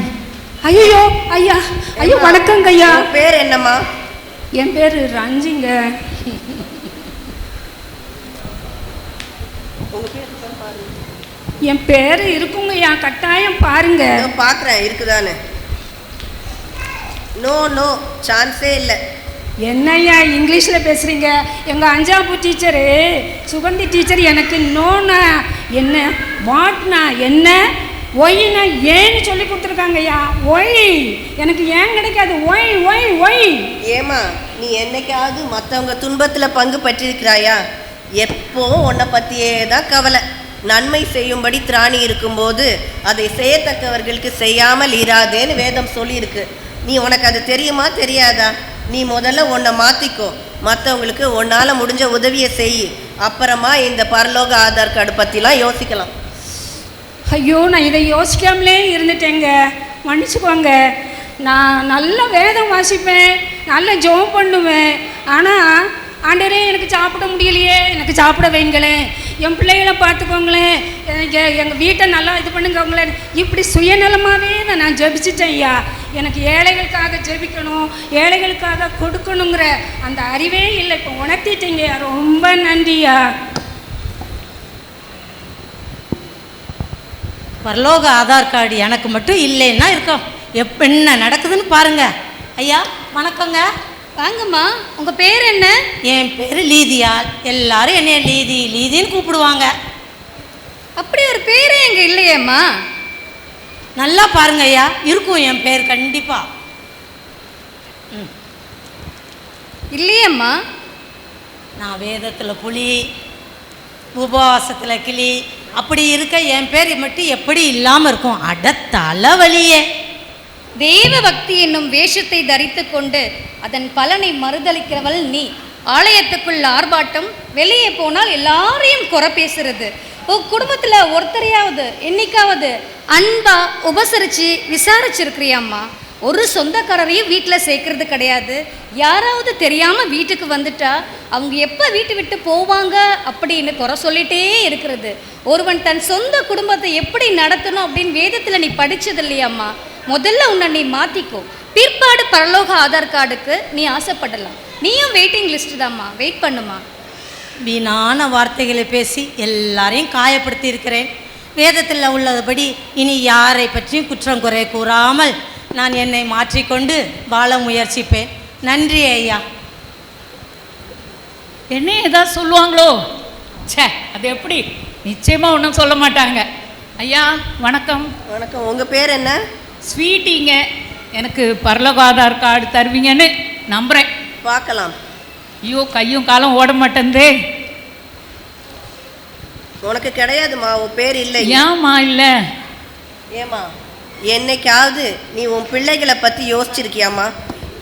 ஐயோ ஐயா, ஐயோ வணக்கங்க ஐயா. பேர் என்னம்மா? என் பேர் ரஞ்சிங்க. என் பேர் இருக்குங்கய்யா, கட்டாயம் பாருங்க. பார்க்குறேன் இருக்குதானே. நோ நோ, சான்ஸே இல்லை. என்னய்யா இங்கிலீஷில் பேசுகிறீங்க? எங்கள் 5ஆம் டீச்சரு சுகந்தி டீச்சர் எனக்கு நோனா என்ன, வாட்னா என்ன, ஒய்னா ஏன்னு சொல்லி கொடுத்துருக்காங்கய்யா. ஒய் எனக்கு ஏன் கிடைக்காது? Why why why. ஏமா, நீ என்னைக்காவது மற்றவங்க துன்பத்தில் பங்கு பற்றிருக்கிறாயா? எப்போவும் உன்னை பற்றியே தான் கவலை. நன்மை செய்யும்படி திராணி இருக்கும்போது அதை செய்யத்தக்கவர்களுக்கு செய்யாமல் இராதேன்னு வேதம் சொல்லியிருக்கு. நீ உனக்கு அது தெரியுமா தெரியாதா? நீ முதல்ல உன்னை மாற்றிக்கோ, மற்றவங்களுக்கு உன்னால் முடிஞ்ச உதவியை செய். அப்புறமா இந்த பரலோக ஆதார் கார்டு பற்றிலாம் யோசிக்கலாம். ஐயோ, நான் இதை யோசிக்காமலே இருந்துட்டேங்க, மன்னிச்சுக்கோங்க. நான் நல்ல வேதம் வாசிப்பேன், நல்ல ஜெபம் பண்ணுவேன். ஆனால் ஆண்டவரே எனக்கு சாப்பிட முடியலையே, எனக்கு சாப்பிட வைங்களேன். என் பிள்ளைகளை பார்த்துக்கோங்களேன், எங்கள் வீட்டை நல்லா இது பண்ணுங்கங்களேன், இப்படி சுயநலமாகவே நான் ஜெபிச்சிட்டேன் ஐயா. எனக்கு ஏழைகளுக்காக ஜெபிக்கணும், ஏழைகளுக்காக கொடுக்கணுங்கிற அந்த அறிவே இல்லை. இப்போ உணர்த்திட்டீங்க, ரொம்ப நன்றியா. பரலோக ஆதார் கார்டு எனக்கு மட்டும் இல்லைன்னா இருக்கோம். என்ன நடக்குதுன்னு பாருங்க. ஐயா வணக்கங்க. வாங்கம்மா, உங்க பேர் என்ன? என் பேர் லீதியா. எல்லாரும் என்னைய லீதி லீதின்னு கூப்பிடுவாங்க. அப்படி ஒரு பேரே எங்க இல்லையேம்மா. நல்லா பாருங்க ஐயா, இருக்கும் என் பேர் கண்டிப்பா. இல்லையேம்மா. நான் வேதத்தில் புலி, உபவாசத்தில் கிளி, அப்படி இருக்க என் பேர் மட்டும் எப்படி இல்லாமல் இருக்கும்? அட தலைவலியே. தேவ பக்தி என்னும் வேஷத்தை தரித்து கொண்டு அதன் பலனை மறுதளிக்கிறவள் நீ. ஆலயத்துக்குள்ள ஆர்ப்பாட்டம், வெளியே போனால் எல்லாரையும் குறை பேசுறது. குடும்பத்தில் ஒருத்தரையாவது என்னைக்காவது அன்பா உபசரித்து விசாரிச்சிருக்கிறியாம்மா? ஒரு சொந்தக்காரரையும் வீட்டில் சேர்க்கறது கிடையாது. யாராவது தெரியாமல் வீட்டுக்கு வந்துட்டா அவங்க எப்போ வீட்டு விட்டு போவாங்க அப்படின்னு குறை சொல்லிகிட்டே இருக்கிறது. ஒருவன் தன் சொந்த குடும்பத்தை எப்படி நடத்தணும் அப்படின்னு வேதத்தில் நீ படித்தது இல்லையாம்மா? முதல்ல உன்னை நீ மாற்றிக்கோ. பிற்பாடு பரலோக ஆதார் கார்டுக்கு நீ ஆசைப்படலாம். நீயும் வெயிட்டிங் லிஸ்ட் தாம்மா, வெயிட் பண்ணுமா. வீணான வார்த்தைகளை பேசி எல்லாரையும் காயப்படுத்தி இருக்கிறேன். வேதத்தில் உள்ளபடி இனி யாரை பற்றியும் குற்றம் குறை கூறாமல் நான் என்னை மாற்றிக்கொண்டு வாழ முயற்சிப்பேன். நன்றி ஐயா. என்ன ஏதாவது சொல்லுவாங்களோ? சே, அது எப்படி? நிச்சயமாக ஒன்றும் சொல்ல மாட்டாங்க. ஐயா வணக்கம். வணக்கம். உங்கள் பேர் என்ன? ஸ்வீட்டிங்க. எனக்கு பரலோக ஆதார் கார்டு தருவீங்கன்னு நம்புகிறேன். பார்க்கலாம். ஐயோ, கையும் காலம் ஓட மாட்டேந்தே. உனக்கு கிடையாதுமா, உன் பேர் இல்லை. ஏம்மா இல்லை? ஏம்மா, என்னைக்காவது நீ உன் பிள்ளைகளை பற்றி யோசிச்சிருக்கியாம்மா?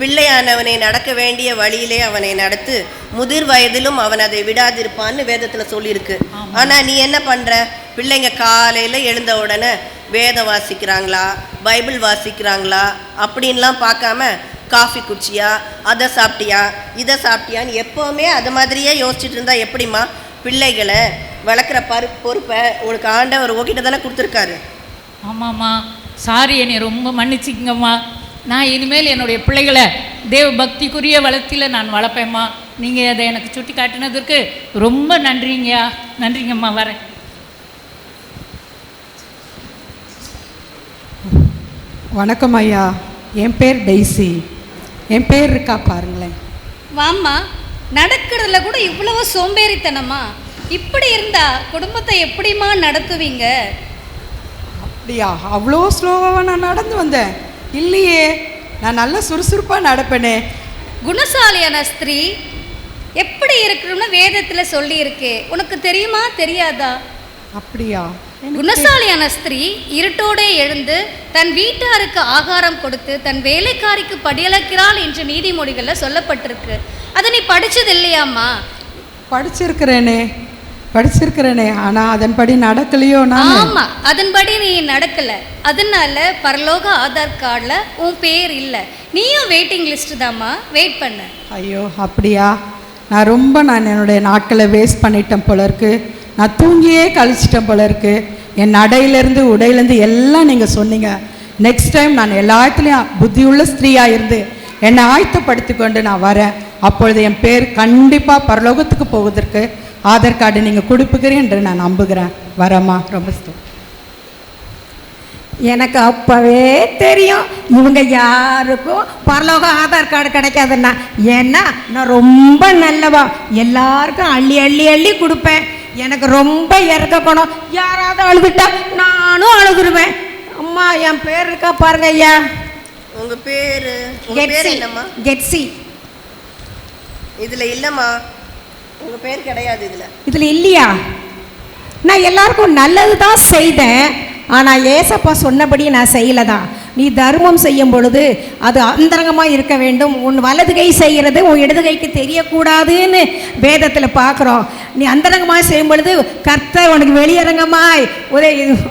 பிள்ளையானவனை நடக்க வேண்டிய வழியிலே அவனை நடத்து, முதிர் வயதிலும் அவன் அதை விடாதிருப்பான்னு வேதத்தில் சொல்லியிருக்கு. ஆனால் நீ என்ன பண்ணுற? பிள்ளைங்க காலையில் எழுந்த உடனே வேதம் வாசிக்கிறாங்களா, பைபிள் வாசிக்கிறாங்களா அப்படின்லாம் பார்க்காம காஃபி குடிச்சியா, அதை சாப்பிட்டியா, இதை சாப்பிட்டியான்னு எப்போவுமே அது மாதிரியே யோசிச்சுட்டு இருந்தா எப்படிம்மா? பிள்ளைகளை வளர்க்குற பொறுப்பை உனக்கு ஆண்டவர் உங்ககிட்ட தானே கொடுத்துருக்காரு. ஆமாம்மா, சாரி, என்னை ரொம்ப மன்னிச்சிக்கங்கம்மா. நான் இனிமேல் என்னுடைய பிள்ளைகளை தேவ பக்திக்குரிய வளர்த்தியில் நான் வளர்ப்பேம்மா. நீங்கள் அதை எனக்கு சுட்டி காட்டினதற்கு ரொம்ப நன்றிங்கய்யா. நன்றிங்கம்மா. வரேன். வணக்கம் ஐயா. என் பேர் டெய்ஸி. என் பேர் இருக்கா பாருங்களேன். வாம்மா, நடக்கிறதுல கூட இவ்வளவு சோம்பேறித்தனமா? இப்படி இருந்தா குடும்பத்தை எப்படிம்மா நடத்துவீங்க? அப்படியா? அவ்வளோ ஸ்லோவாக நான் நடந்து வந்தேன் இல்லையே, நான் நல்ல சுறுசுறுப்பாக நடப்பேனே. குணசாலியான ஸ்திரீ எப்படி இருக்கணும்னு வேதத்தில் சொல்லியிருக்கு. உனக்கு தெரியுமா தெரியாதா? அப்படியா? குணசாலியான ஸ்திரீ இருட்டோடே எழுந்து தன் வீட்டாருக்கு ஆகாரம் கொடுத்து தன் வேலைக்காரிக்கு படியளக்கிறாள் என்று நீதிமொழிகளில் சொல்லப்பட்டிருக்கு. அதை நீ படிச்சது இல்லையாம்மா? படிச்சிருக்கிறேனே, ஆனால் அதன்படி நடக்கலையோ? ஆமா, அதன்படி நீ நடக்கல. அதனால பரலோக ஆதார் கார்டில் உன் பேர் இல்லை. நீயும் வெயிட்டிங் லிஸ்ட் தாம்மா, வெயிட் பண்ண. ஐயோ, அப்படியா? நான் என்னுடைய நாட்களை வேஸ்ட் பண்ணிட்டேன் போல இருக்கு. நான் தூங்கியே கழிச்சிட்டேன் போல இருக்கு. என் நடையிலேருந்து உடையிலேருந்து எல்லாம் நீங்கள் சொன்னீங்க. நெக்ஸ்ட் டைம் நான் எல்லாத்துலேயும் புத்தியுள்ள ஸ்திரீயாக இருந்து என்னை ஆயத்தப்படுத்தி கொண்டு நான் வரேன். அப்பொழுது என் பேர் கண்டிப்பாக பரலோகத்துக்கு போவதற்கு ஆதார் கார்டு நீங்கள் கொடுப்புக்கிறேன் என்று நான் நம்புகிறேன். வரேம்மா. ரொம்ப எனக்கு அப்போவே தெரியும் இவங்க யாருக்கும் பரலோக ஆதார் கார்டு கிடைக்காதுன்னா. ஏன்னா நான் ரொம்ப நல்லவா, எல்லாருக்கும் அள்ளி அள்ளி அள்ளி கொடுப்பேன். எனக்கு ரொம்ப இறக்க குணம். யாராவது அழுதுட்டா நானும் அழுதுருவேன். அம்மா, என் பேர் இருக்கா பாருங்க ஐயா. உங்கள் பேர் என்னம்மா? கெட்சி. இதில் இல்லைம்மா, உங்கள் பேர் கிடையாது இதில் இல்லையா? நான் எல்லாருக்கும் நல்லது தான் செய்தேன், ஆனால் ஏசப்பா சொன்னபடி நான் செய்யலை தான். நீ தர்மம் செய்யும் பொழுது அது அந்தரங்கமாக இருக்க வேண்டும். உன் வலது கை செய்கிறது உன் இடது கைக்கு தெரியக்கூடாதுன்னு வேதத்தில் பார்க்குறோம். நீ அந்தரங்கமாக செய்யும் பொழுது கர்த்தர் உனக்கு வெளியரங்கமாய் ஒரு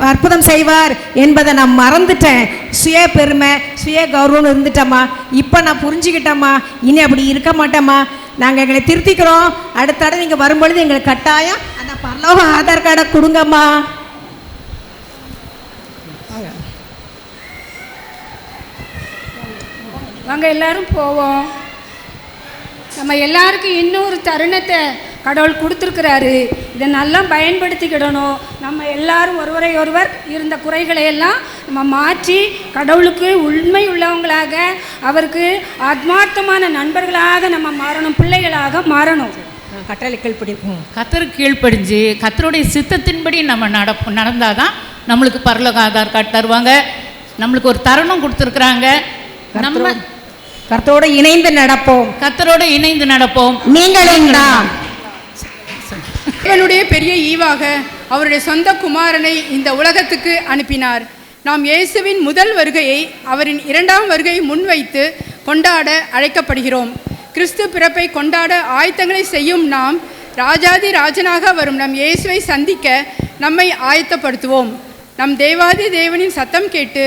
அற்புதம் செய்வார் என்பதை நான் மறந்துட்டேன். சுய பெருமை, சுய கௌரவம் இருந்துட்டேம்மா. இப்போ நான் புரிஞ்சுக்கிட்டேம்மா, இனி அப்படி இருக்க மாட்டேம்மா. நாங்கள் எங்களை திருத்திக்கிறோம். அடுத்தடவை நீங்கள் வரும்பொழுது எங்களுக்கு கட்டாயம் அந்த பரலோக ஆதார் கார்டை கொடுங்கம்மா. வாங்க எல்லாரும் போவோம். நம்ம எல்லாருக்கும் இன்னொரு தருணத்தை கடவுள் கொடுத்துருக்கிறாரு. இதை நல்லா பயன்படுத்திக்கிடணும். நம்ம எல்லாரும் ஒருவரை ஒருவர் இருந்த குறைகளை எல்லாம் நம்ம மாற்றி கடவுளுக்கு உண்மை உள்ளவங்களாக, அவருக்கு ஆத்மார்த்தமான நண்பர்களாக நம்ம மாறணும், பிள்ளைகளாக மாறணும். கட்டளைகள் பிடிக்கும். கத்தருக்கு கீழ்ப்படிஞ்சு கத்தருடைய சித்தத்தின்படி நம்ம நடந்தால் தான் நம்மளுக்கு பரலோக ஆதார் கார்டு தருவாங்க. நம்மளுக்கு ஒரு தருணம் கொடுத்துருக்குறாங்க. நம்ம கர்த்தரோடு இணைந்து நடப்போம். கத்தரோடு இணைந்து நடப்போம். நீங்களும் தான். தேவனுடைய பெரிய ஈவாக அவருடைய சொந்த குமாரனை இந்த உலகத்துக்கு அனுப்பினார். நாம் இயேசுவின் முதல் வருகையை அவரின் இரண்டாம் வருகையை முன்வைத்து கொண்டாட அழைக்கப்படுகிறோம். கிறிஸ்து பிறப்பை கொண்டாட ஆயத்தங்களை செய்யும் நாம் ராஜாதி ராஜனாக வரும் நம் இயேசுவை சந்திக்க நம்மை ஆயத்தப்படுத்துவோம். நம் தேவாதி தேவனின் சத்தம் கேட்டு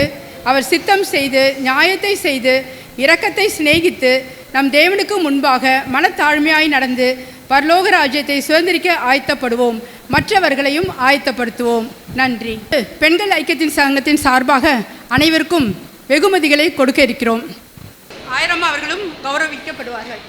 அவர் சித்தம் செய்து நியாயத்தை செய்து இரக்கத்தை சிநேகித்து நம் தேவனுக்கு முன்பாக மனத்தாழ்மையாய் நடந்து பரலோக ராஜ்யத்தை சுதந்திரிக்க ஆயத்தப்படுவோம். மற்றவர்களையும் ஆயத்தப்படுத்துவோம். நன்றி. பெண்கள் ஐக்கியத்தின் சங்கத்தின் சார்பாக அனைவருக்கும் வெகுமதிகளை கொடுக்க இருக்கிறோம். 1000 அவர்களும் கௌரவிக்கப்படுவார்கள்.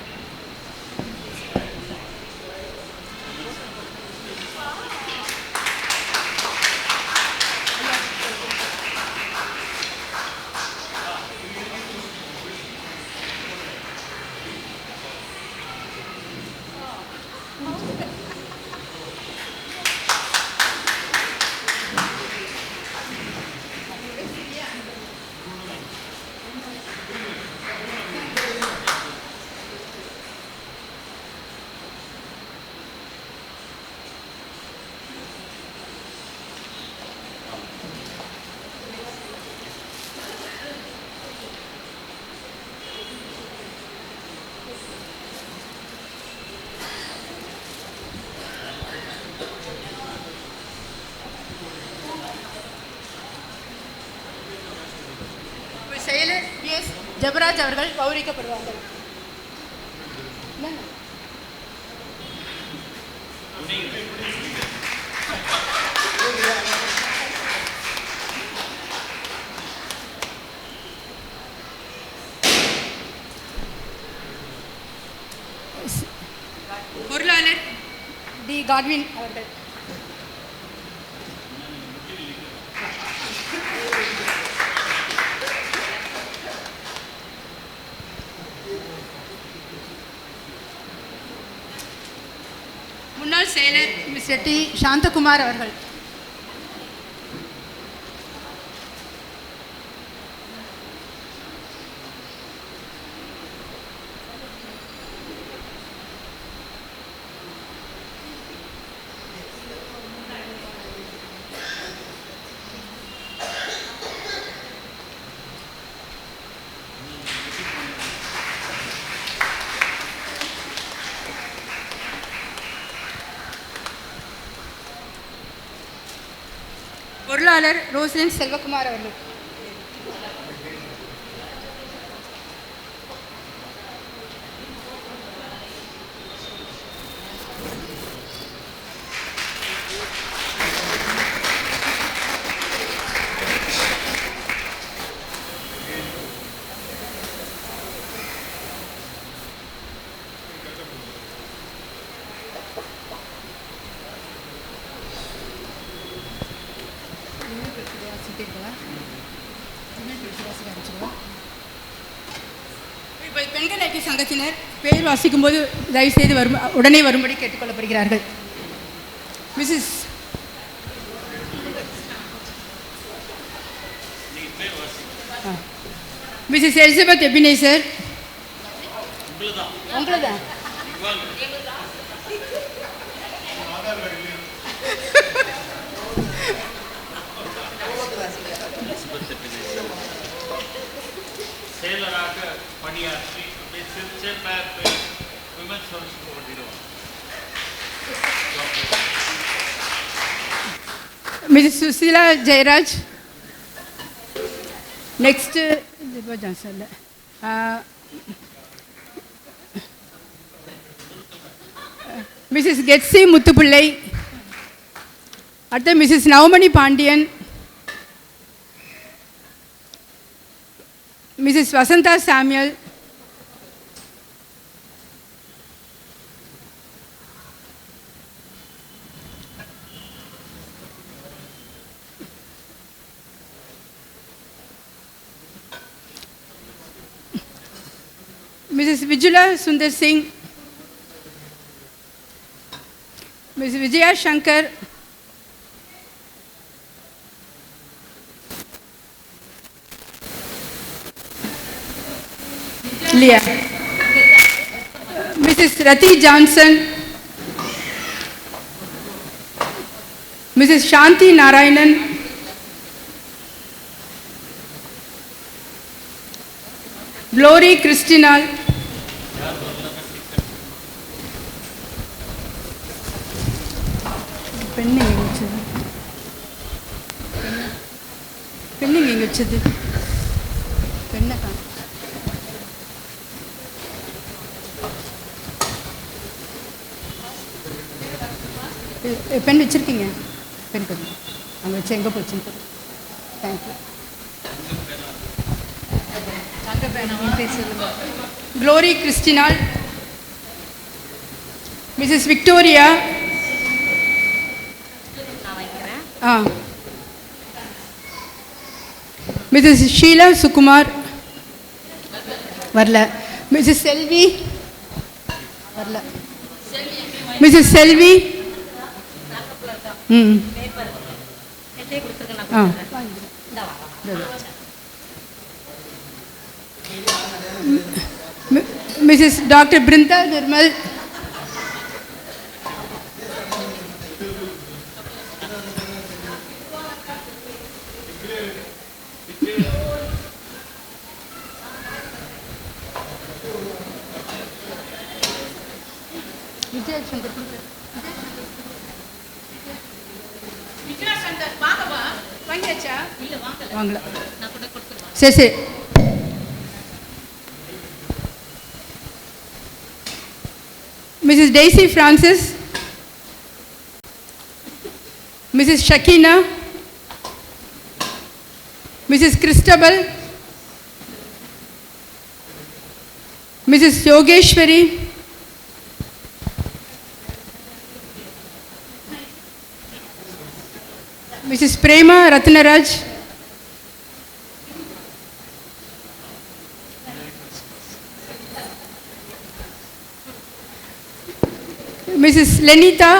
செயலர் PS ஜெபராஜ் அவர்கள் கௌரவிக்கப்படுவார்கள். பொருளாளர் டி காட்வின் அவர்கள். முன்னாள் செயலர் மிஸ்டர் டி சாந்தகுமார் அவர்கள். பொருளாளர் ரோஸ்லின் செல்வகுமார் அவர்கள். இப்போ பெண்கள் ஐக்கிய சங்கத்தினர் பேர் வாசிக்கும் போது தயவுசெய்து உடனே வரும்படி கேட்டுக்கொள்ளப்படுகிறார்கள். Mrs Elizabeth Ebenezer. உங்களதான் செயலராக பணியாற்றி miss Susheela Jayaraj. Next Mrs Getsy Muthupillai. அடுத்து Mrs Navamani Pandian, Mrs Vasantha Samuel, Mrs. Vijula Sundar Singh, Ms. Vijaya Shankar, Leah, Mrs. Rati Johnson, Mrs. Shanti Narayanan, Glory Christinal, பெண்ணிங் எங்கே வச்சது பெண்ணை பெண் வச்சுருக்கீங்க, பெண் கொஞ்சம் அங்கே வச்சு எங்கே போச்சுன்னு. Thank you. Glory Christinal, Mrs. Victoria, Mrs. Sheila Sukumar, வரல. Mrs. Selvi, வரல. Mrs. Selvi, Mrs. Dr. Brinda Nirmal, வாங்கல. சரி சரி. Mrs. Daisy Francis, Mrs. Shakina, Mrs. Christabel, Mrs. Yogeshwari, Mrs. Prema Ratnaraj, Mrs. Lenita,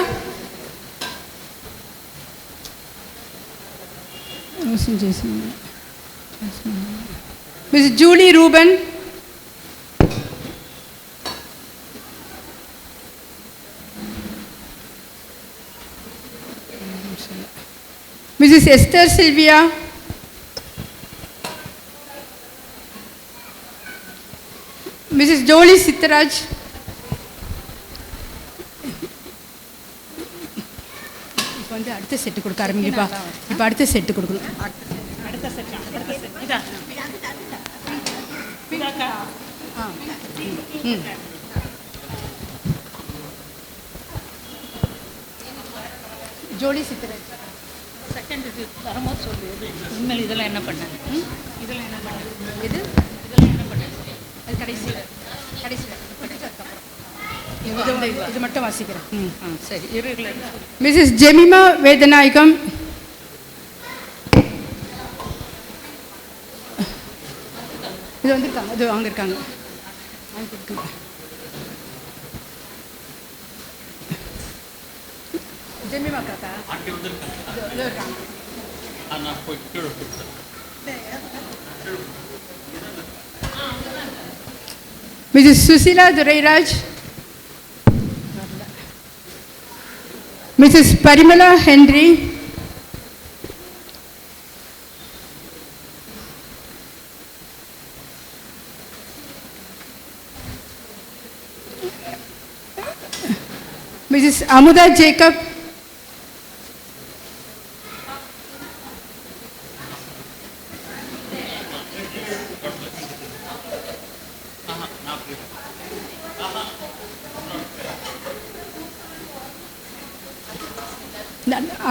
Mrs. Julie Ruben, Mrs. Esther Sylvia, Mrs. Jolie Sittaraj, இப்போ வந்து அடுத்த set கொடுக்க ஆரம்பிங்கப்பா. இப்போ அடுத்த செட்டு கொடுக்கணும். ஜோலி சித்தராஜ் செகண்ட் இது வரும்போது சொல்லு. உண்மையில் இதெல்லாம் என்ன பண்ணேன், இதெல்லாம் என்ன பண்ணேன், எது இதெல்லாம் என்ன பண்ணேன், அது கடைசியில் இது மட்டும் வாசிக்கிறேன். சரி இருல. மிஸ்ஸஸ் ஜெமிமா வேதநாயகம், இது வந்திருக்காங்க, இது வாங்க இருக்காங்க. ஜெமிமா காக்கா இது இருக்காங்க. Mrs Susila Durairaj, Mrs. Parimala Henry, Mrs. Amuda Jacob,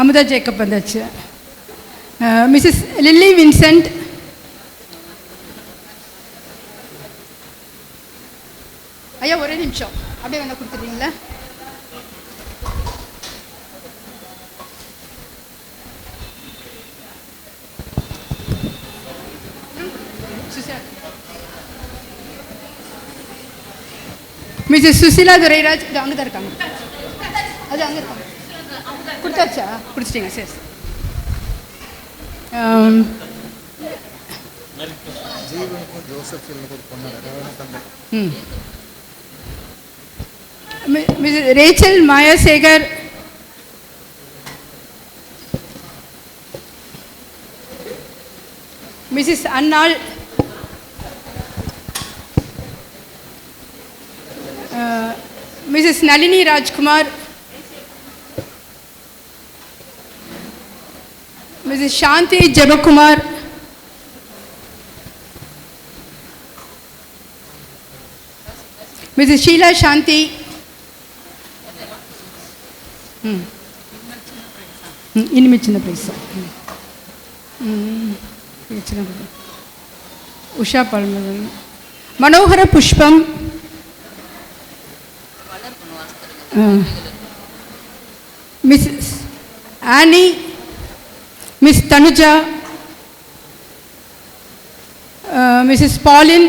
Amudha Jacob வந்தாச்சு. மிஸ்ஸஸ் லில்லி வின்சென்ட், ஐயா ஒரே நிமிஷம் அப்படியே வேணா கொடுத்துட்றீங்களா? மிஸ்ஸஸ் சுசிலா துரைராஜ், இது அங்கே தான் இருக்காங்க, அது அங்கே இருக்காங்க. கொடுத்தாச்சா? கொடுத்துட்டீங்க, சரி. Mrs Rachel Mayasekar, Mrs Annal, Mrs Nalini Rajkumar, Mrs Shanthi Jebakumar, Mrs Sheela Shanthi, இனிமேல் சின்ன பிரைஸா, Usha Palman, Manohara Pushpam, Mrs Annie, miss Thanuja, Mrs Pauline,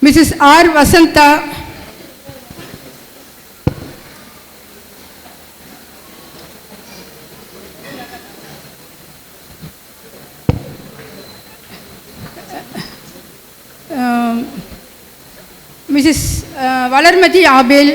Mrs R Vasantha, Mrs Valarmathi Abel,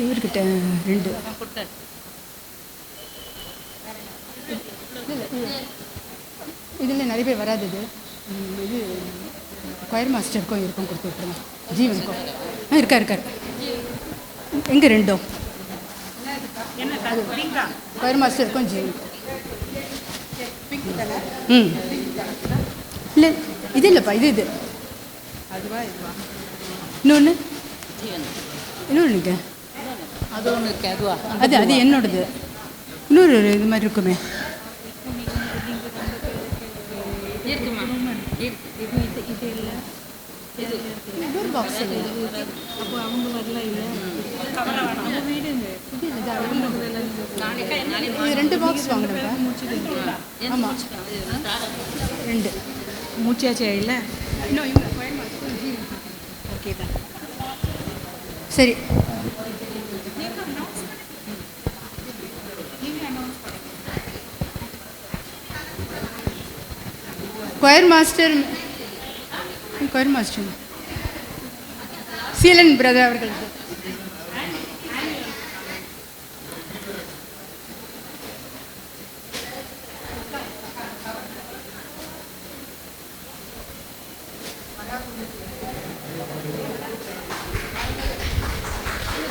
இவர்கிட்ட 2 இதில் நிறைய பேர் வராது. இது கொயர் மாஸ்டருக்கும் இருக்கும் கொடுத்து விட்டுருங்க. ஜீவனுக்கும் இருக்கார். எங்கே 2 கொயர் மாஸ்டருக்கும் ஜீவனுக்கும். இல்லை இது இல்லைப்பா, இது இன்னொன்று அது ஒன்று இருக்கு. அதுவா? அது என்னோடது. இன்னொரு இது மாதிரி இருக்குமே. இன்னொரு பாக்ஸ் அப்போ அவங்க வரல. இல்லை இது 2 பாக்ஸ் வாங்கினப்பா. ஆமாம் 2 மூச்சியாச்சே இல்லை. இன்னும் இவங்க ஓகே தான். சரி, கொயர் மாஸ்டர் சீலன் பிரதர் அவர்களுக்கு.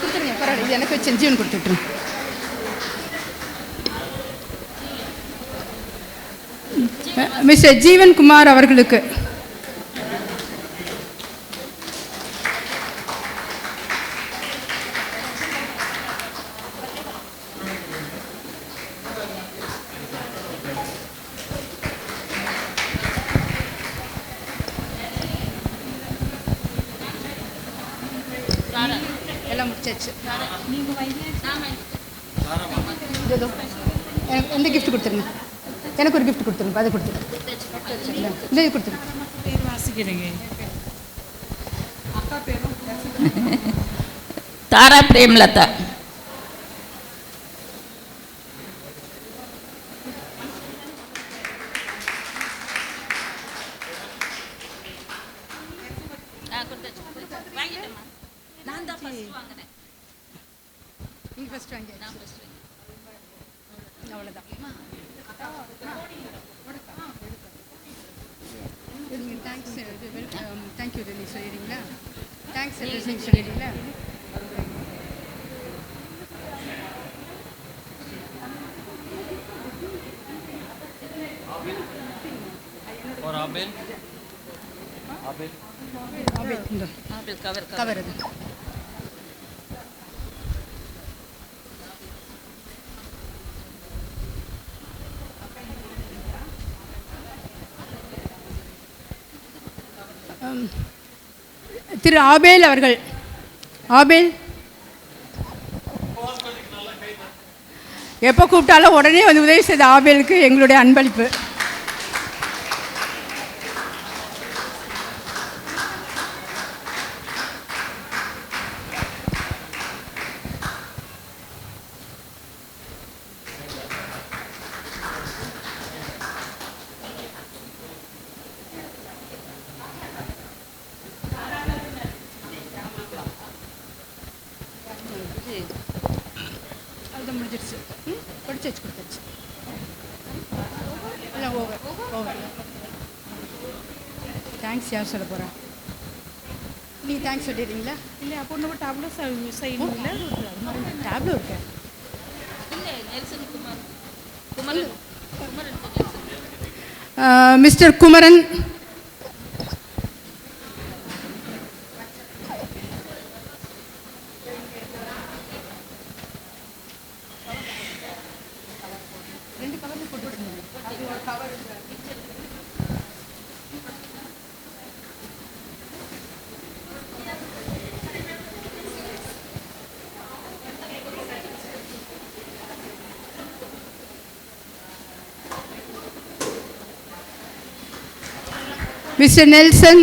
கொடுத்துருங்க, பரவாயில்ல, இது எனக்கு வச்சு ஜீவன் கொடுத்துட்ருங்க. மிஸ்டர் ஜீவன் குமார் அவர்களுக்கு. எல்லாம் முடிச்சாச்சு. எந்த கிஃப்ட் கொடுத்துருங்க? எனக்கு ஒரு கிஃப்ட் கொடுத்துருங்க. அதை கொடுத்துருங்க. இந்த இது கொடுத்துருங்க. பேர் வாசிக்கிறீங்க. அக்கா பேரும் தாரா பிரேம்லதா. நான் தான் ஃபர்ஸ்ட் வாங்குறேன். நீங்க ஃபர்ஸ்ட் வாங்கி. நான் ஃபர்ஸ்ட் வாங்கி. அவ்வளவுதான். தேங்க்ஸ் தேங்க்யூ நீங்கள் சொல்லிடுறீங்களா? தேங்க்ஸ் நீங்கள் சொல்லிடுறீங்களா? और आबेल आबेल आबेल कवर அது திரு ஆபேல் அவர்கள். ஆபேல் எப்போ கூப்பிட்டாலும் உடனே வந்து உதவி செய்த ஆபேலுக்கு எங்களுடைய அன்பளிப்பு. அது முடிஞ்சிருச்சு. படிச்சு வச்சு கொடுத்தாச்சு. இல்லை ஓவர் ஓவர். தேங்க்ஸ் யார் சொல்ல போகிறா? நீங்கள் தேங்க்ஸ் சொல்லிடுறீங்களா? இல்லை அப்போ நம்ம டேப்லோ செய்யணுங்களா? டேப்லோ இருக்கு. Mister Kumaran Mr. Nelson,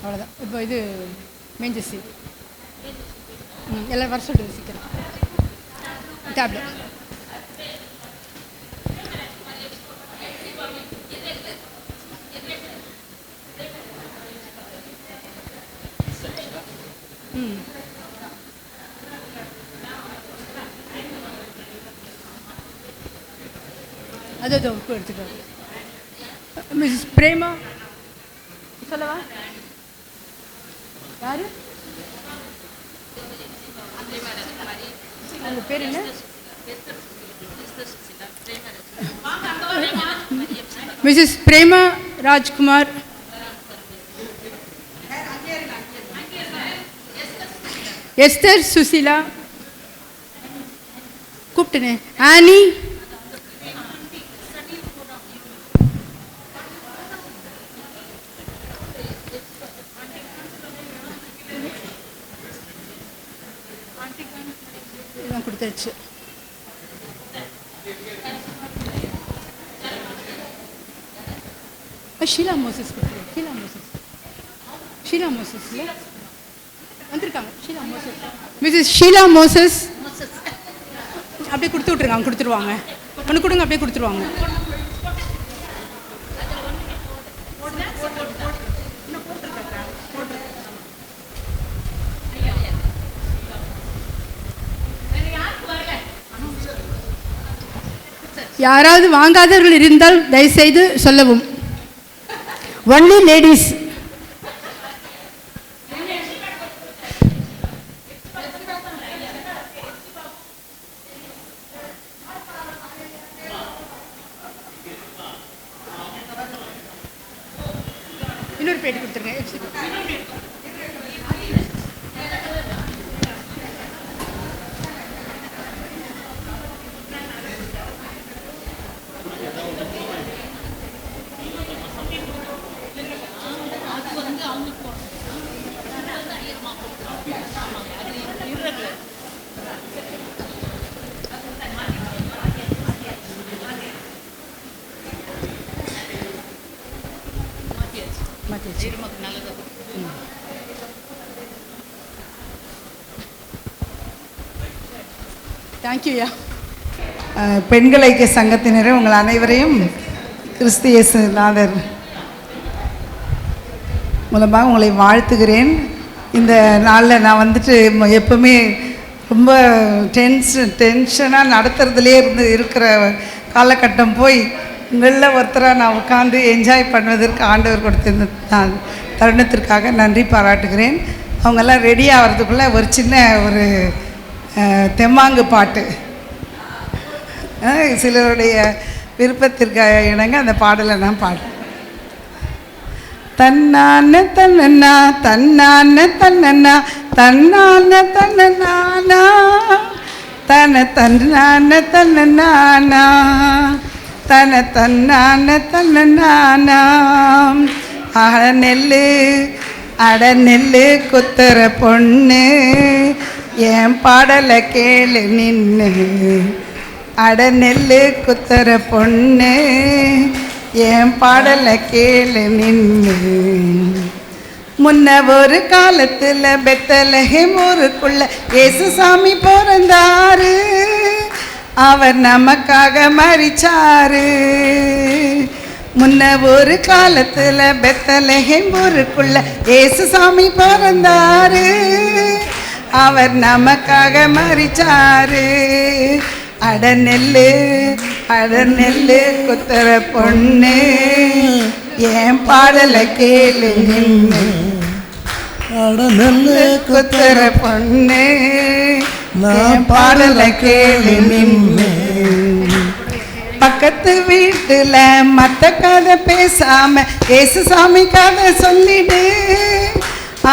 அவ்வளோதான். இப்போ இது மேஞ்சசி எல்லாம் வர சொல்லுங்க சீக்கிரம். டேப்லெட் அது எடுத்துட்டு மிஸ் பிரேமா சொல்லவா? யாரு அவங்க பேர் என்ன? மிஸ்ஸஸ் பிரேமா ராஜ்குமார். எஸ்தர் சுசிலா கூப்பிட்டுனே. ஆனி கொடுத்தாச்சு. ஷீலா மோசஸ் கொடுத்துரு. ஷீலா மோசஸ்ல வந்திருக்காங்க. Sheela Moses Mrs Sheela Moses அப்படியே கொடுத்து விட்ருங்க. அவங்க கொடுத்துருவாங்க. ஒன்று கொடுங்க, அப்படியே கொடுத்துருவாங்க. யாராவது வாங்காதவர்கள் இருந்தால் தயவுசெய்து சொல்லவும். Only ladies. இன்னொரு பேட்டி கொடுத்துருங்க. தேங்க்யூயா. பெண்கள் ஐக்கிய சங்கத்தினரை உங்கள் அனைவரையும் கிறிஸ்து இயேசுநாதர் மூலமாக உங்களை வாழ்த்துகிறேன். இந்த நாளில் நான் வந்துட்டு எப்பவுமே ரொம்ப டென்ஷனாக நடத்துறதுலே இருக்கிற காலகட்டம் போய் உங்களில் ஒருத்தராக நான் உட்காந்து என்ஜாய் பண்ணுவதற்கு ஆண்டவர் கொடுத்த நான் தருணத்திற்காக நன்றி பாராட்டுகிறேன். அவங்கெல்லாம் ரெடி ஆகிறதுக்குள்ளே ஒரு சின்ன ஒரு தெம்மாங்கு பாட்டு சிலருடைய விருப்பத்திற்கு இணங்க அந்த பாடலை நான் பாடுறேன். தன்னான தன்னன்னா தன்னான தன்னன்னா தன்னான தன்னனானா தன தன்னான தன்னனானா தன தன்னான தன்னனானா அட நெல்லு குத்துற பொண்ணு என் பாடலை கேளு நின்று அட நெல்லு குத்துற பொண்ணு என் பாடலை கேளு நின்று முன்ன ஒரு காலத்தில் பெத்தலஹேம் ஊருக்குள்ள இயேசுசாமி பிறந்தாரு, அவர் நமக்காக மரிச்சாரு. முன்ன ஒரு காலத்தில் பெத்தலஹேம் ஊருக்குள்ள இயேசுசாமி பிறந்தாரு, அவர் நமக்காக மரிச்சாரு. அட நெல்லு குத்துற பொண்ணு என் பாடலை கேளு நின்று அட நெல்லு குத்துற பொண்ணு என் பாடலை கேளு நின்று பக்கத்து வீட்டுல மத்த கதை பேசாம இயேசுசாமி கதை சொல்லிடு,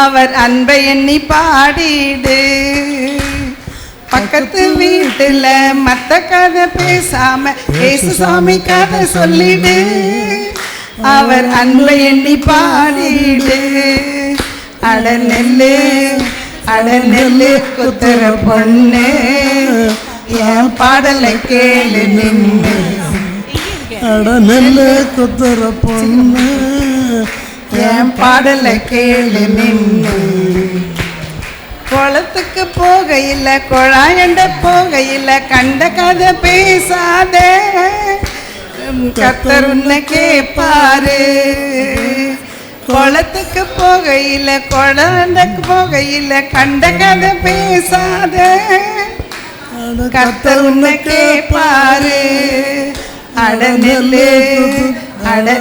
அவர் அன்பை எண்ணி பாடிடு. பக்கத்து வீட்டுல மத்த கதை பேசாம இயேசுசாமி கதை சொல்லிடு, அவர் அன்பை எண்ணி பாடிடு. அட நெல்லு குத்துற பொண்ணு என் பாடலை கேளு நின்று அட நெல்லு குத்துற பொண்ணு என் பாடலை கேளு நின்று குளத்துக்கு போகையில் குழாயண்ட போகையில் கண்ட கதை பேசாத, கர்த்தர் உன்னை கேட்பாரு. குளத்துக்கு போகையில் குழாண்ட போகையில் கண்ட கதை பேசாத, கர்த்தர் உன்னை கேட்பாரு. அட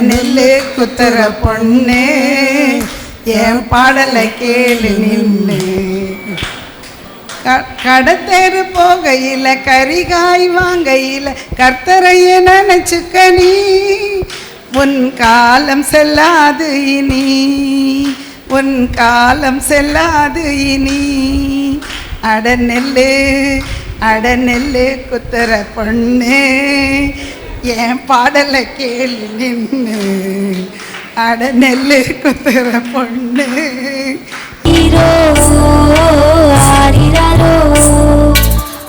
நெல்லு குத்துற பொண்ணு என் பாடலை கேளு நின்று கடத்தேரு போகையில் கரிகாய் வாங்கையில் கர்த்தரைய நினைச்சுக்க நீ, உன் காலம் செல்லாது இனி, உன் காலம் செல்லாது இனி. அட நெல்லு குத்துற பொண்ணு என் பாடலை கேளு நின்று அட நெல்லு குத்துற பொண்ணு. ஆரிரோ ஆரிரோ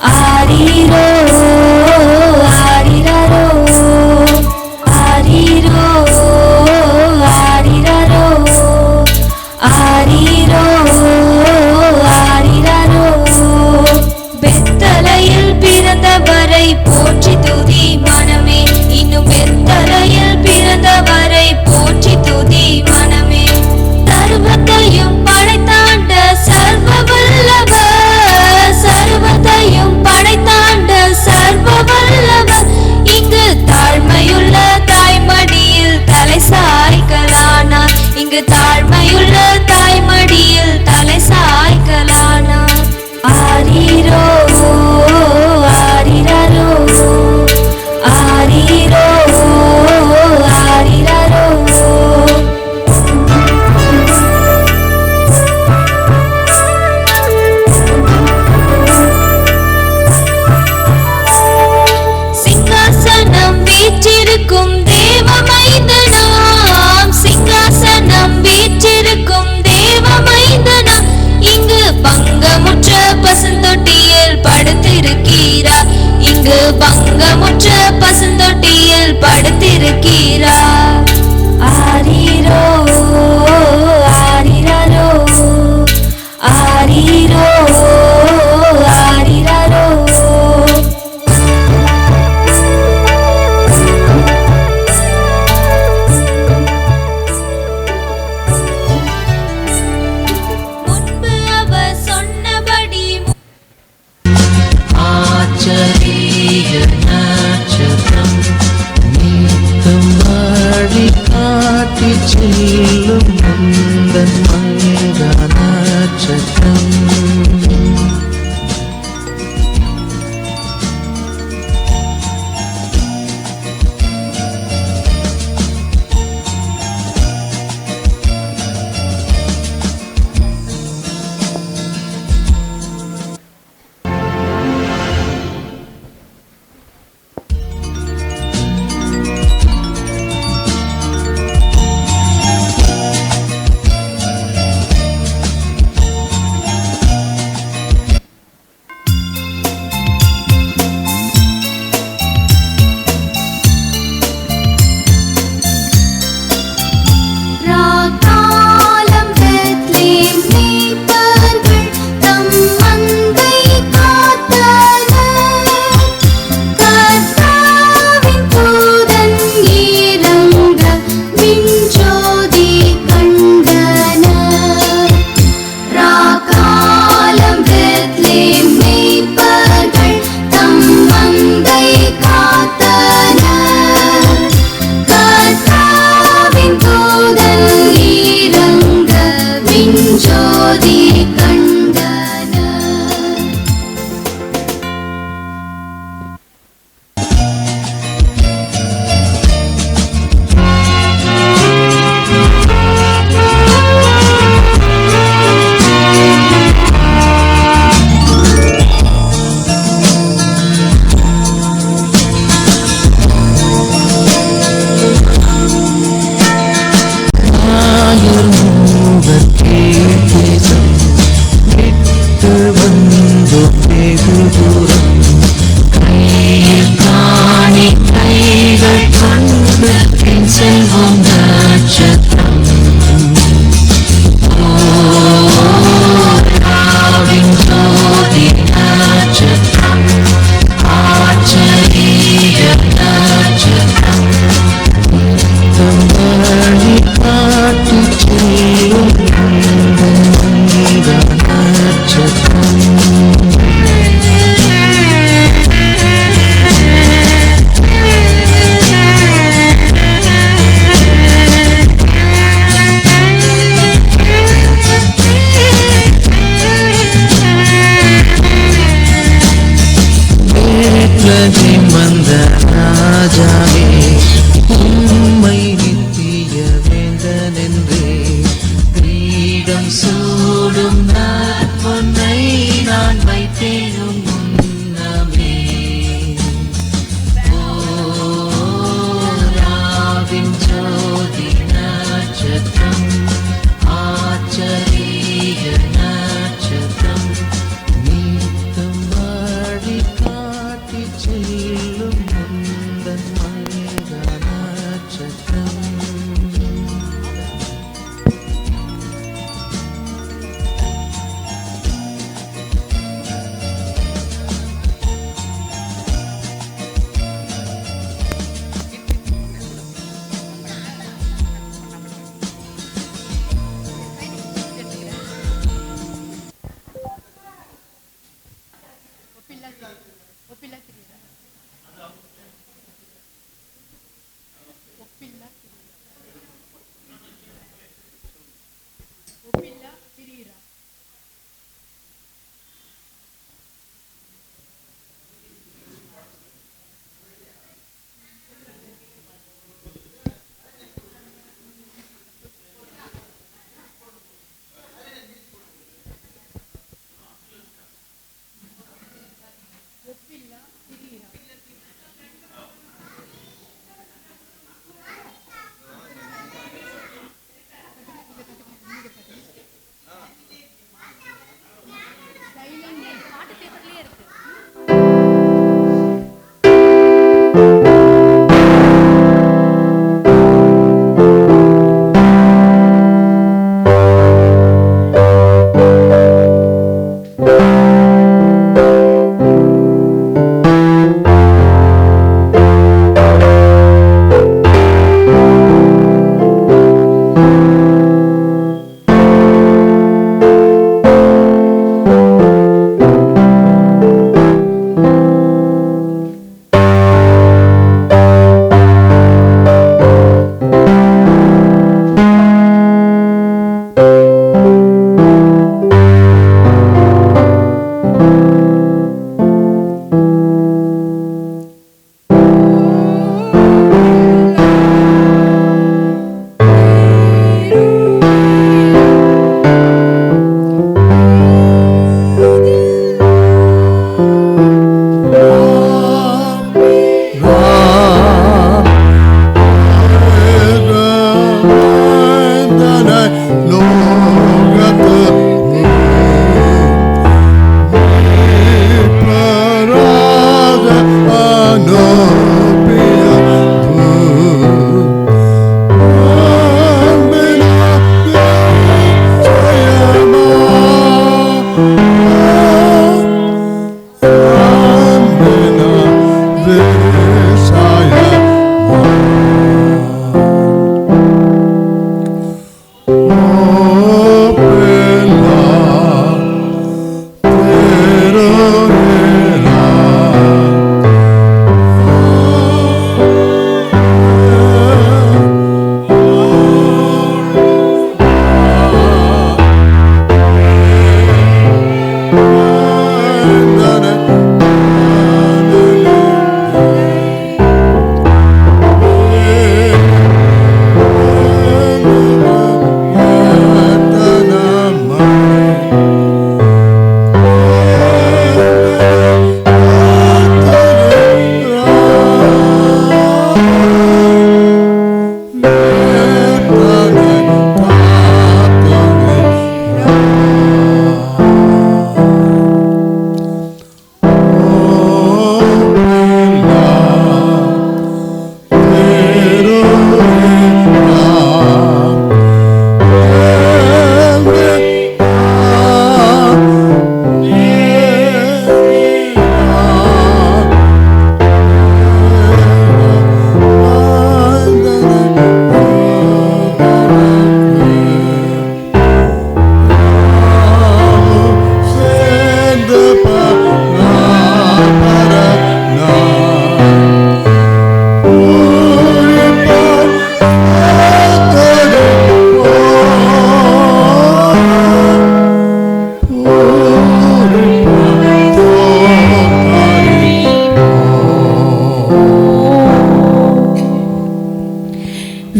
ஆரிரோ ஆரிரோ ஆரிரோ ஆரிரோ ஆரிரோ பெத்தலையில் பிறந்தவரை போற்றி துதி மனமே, இன்னும் பெத்தலையில் பிறந்தவரை போற்றி துதி மனமே. சர்வத்தையும் படைத்தாண்ட சர்வ வல்லவர், சர்வத்தையும் படைத்தாண்ட சர்வ வல்லவர், இங்கு தாழ்மையுள்ள தாய்மடியில் தலை சாய்க்கலானார், இங்கு தாழ்மையுள்ள தாய்மடியில் தலை சாய்க்கலானார். ஆரிரோ ஆரிரோ ஆரிரோ ஆரிரோ சிங்காசனம் வீற்றிருக்கும் தேவ மைந்தனாம், சிங்காசனம் வீற்றிருக்கும் தேவ மைந்தனாம், இங்கு பங்கமுற்ற பசுந்தொட்டியில் படுத்திருக்கிறார், இங்கு பங்கமுற்ற பசுந்தொட்டியில் படுத்திருக்கிறார். ஆரிரோ ஆரிரோ ஆரிரோ ஆரிரோ நட்சத்திரம் நீத்தம் வழி காட்டி செல்லும் உந்தன் மகா நட்சத்திரம்.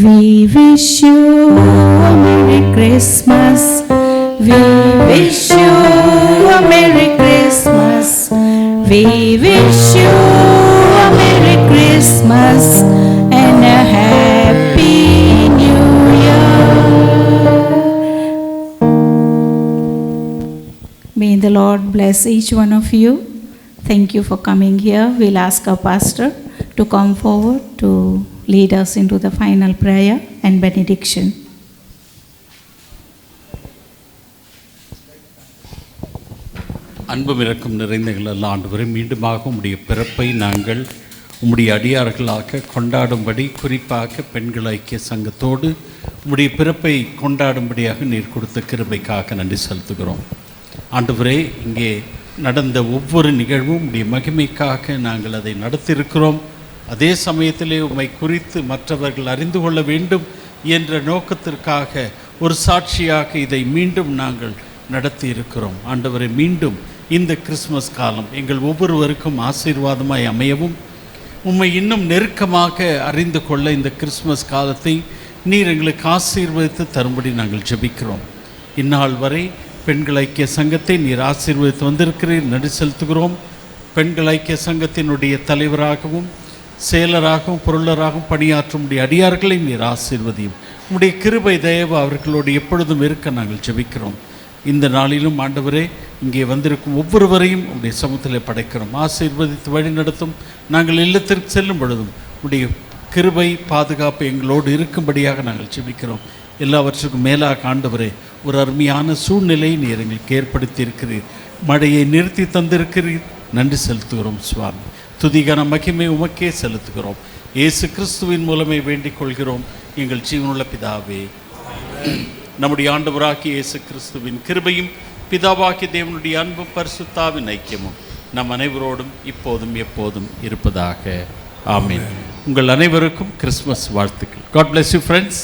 We wish you a Merry Christmas. We wish you a Merry Christmas. We wish you a Merry Christmas and a Happy New Year. May the Lord bless each one of you. Thank you for coming here. We'll ask our pastor to come forward to lead us into the final prayer and benediction. அன்பும் இரக்கம் நிறைந்த எங்கள் ஆண்டவரே, மீண்டுமாக உம்முடைய பிறப்பை நாங்கள் உம்முடைய அடியார்களாக கொண்டாடும்படி, குறிப்பாக பெண்கள் ஐக்கிய சங்கத்தோடு உம்முடைய பிறப்பை கொண்டாடும்படியாக நீர் கொடுத்த கிருபைக்காக நன்றி செலுத்துகிறோம். ஆண்டவரே, இங்கே நடந்த ஒவ்வொரு நிகழ்வும் உம்முடைய மகிமைக்காக நாங்கள் அதை நடத்தியிருக்கிறோம். அதே சமயத்திலே உம்மை குறித்து மற்றவர்கள் அறிந்து கொள்ள வேண்டும் என்ற நோக்கத்திற்காக ஒரு சாட்சியாக இதை மீண்டும் நாங்கள் நடத்தி இருக்கிறோம். ஆண்டவரை, மீண்டும் இந்த கிறிஸ்மஸ் காலம் எங்கள் ஒவ்வொருவருக்கும் ஆசீர்வாதமாய் அமையவும், உம்மை இன்னும் நெருக்கமாக அறிந்து கொள்ள இந்த கிறிஸ்மஸ் காலத்தை நீர் எங்களுக்கு ஆசீர்வதித்து தரும்படி நாங்கள் ஜெபிக்கிறோம். இந்நாள் வரை பெண்கள் ஐக்கிய சங்கத்தை நீர் ஆசீர்வதித்து வந்திருக்கிறீர், நன்றி செலுத்துகிறோம். பெண்கள் ஐக்கிய சங்கத்தினுடைய தலைவராகவும் செயலராகவும் பொருளராகவும் பணியாற்றும் உடைய அடியார்களை நீர் ஆசீர்வதியும். உம்முடைய கிருபை தயவு அவர்களோடு எப்பொழுதும் இருக்க நாங்கள் ஜெபிக்கிறோம். இந்த நாளிலும் ஆண்டவரே, இங்கே வந்திருக்கும் ஒவ்வொருவரையும் உடைய சமூகத்தில் படைக்கிறோம். ஆசீர்வதித்து வழி நடத்தும். நாங்கள் இல்லத்திற்கு செல்லும் பொழுதும் உடைய கிருபை பாதுகாப்பு எங்களோடு இருக்கும்படியாக நாங்கள் ஜெபிக்கிறோம். எல்லாவற்றுக்கும் மேலாக ஆண்டவரே, ஒரு அருமையான சூழ்நிலையை நீர் எங்களுக்கு ஏற்படுத்தி இருக்கிறீர். மழையை நிறுத்தி தந்திருக்கிறீர், நன்றி செலுத்துகிறோம் சுவாமி. துதிகன மகிமை உமக்கே செலுத்துகிறோம். இயேசு கிறிஸ்துவின் மூலமே வேண்டிக் கொள்கிறோம் எங்கள் ஜீவனுள்ள பிதாவே. நம்முடைய ஆண்டவராகிய இயேசு கிறிஸ்துவின் கிருபையும் பிதாவாகிய தேவனுடைய அன்பும் பரிசுத்தாவின் ஐக்கியமும் நம் அனைவரோடும் இப்போதும் எப்போதும் இருப்பதாக. ஆமென். உங்கள் அனைவருக்கும் கிறிஸ்மஸ் வாழ்த்துக்கள். God bless you friends.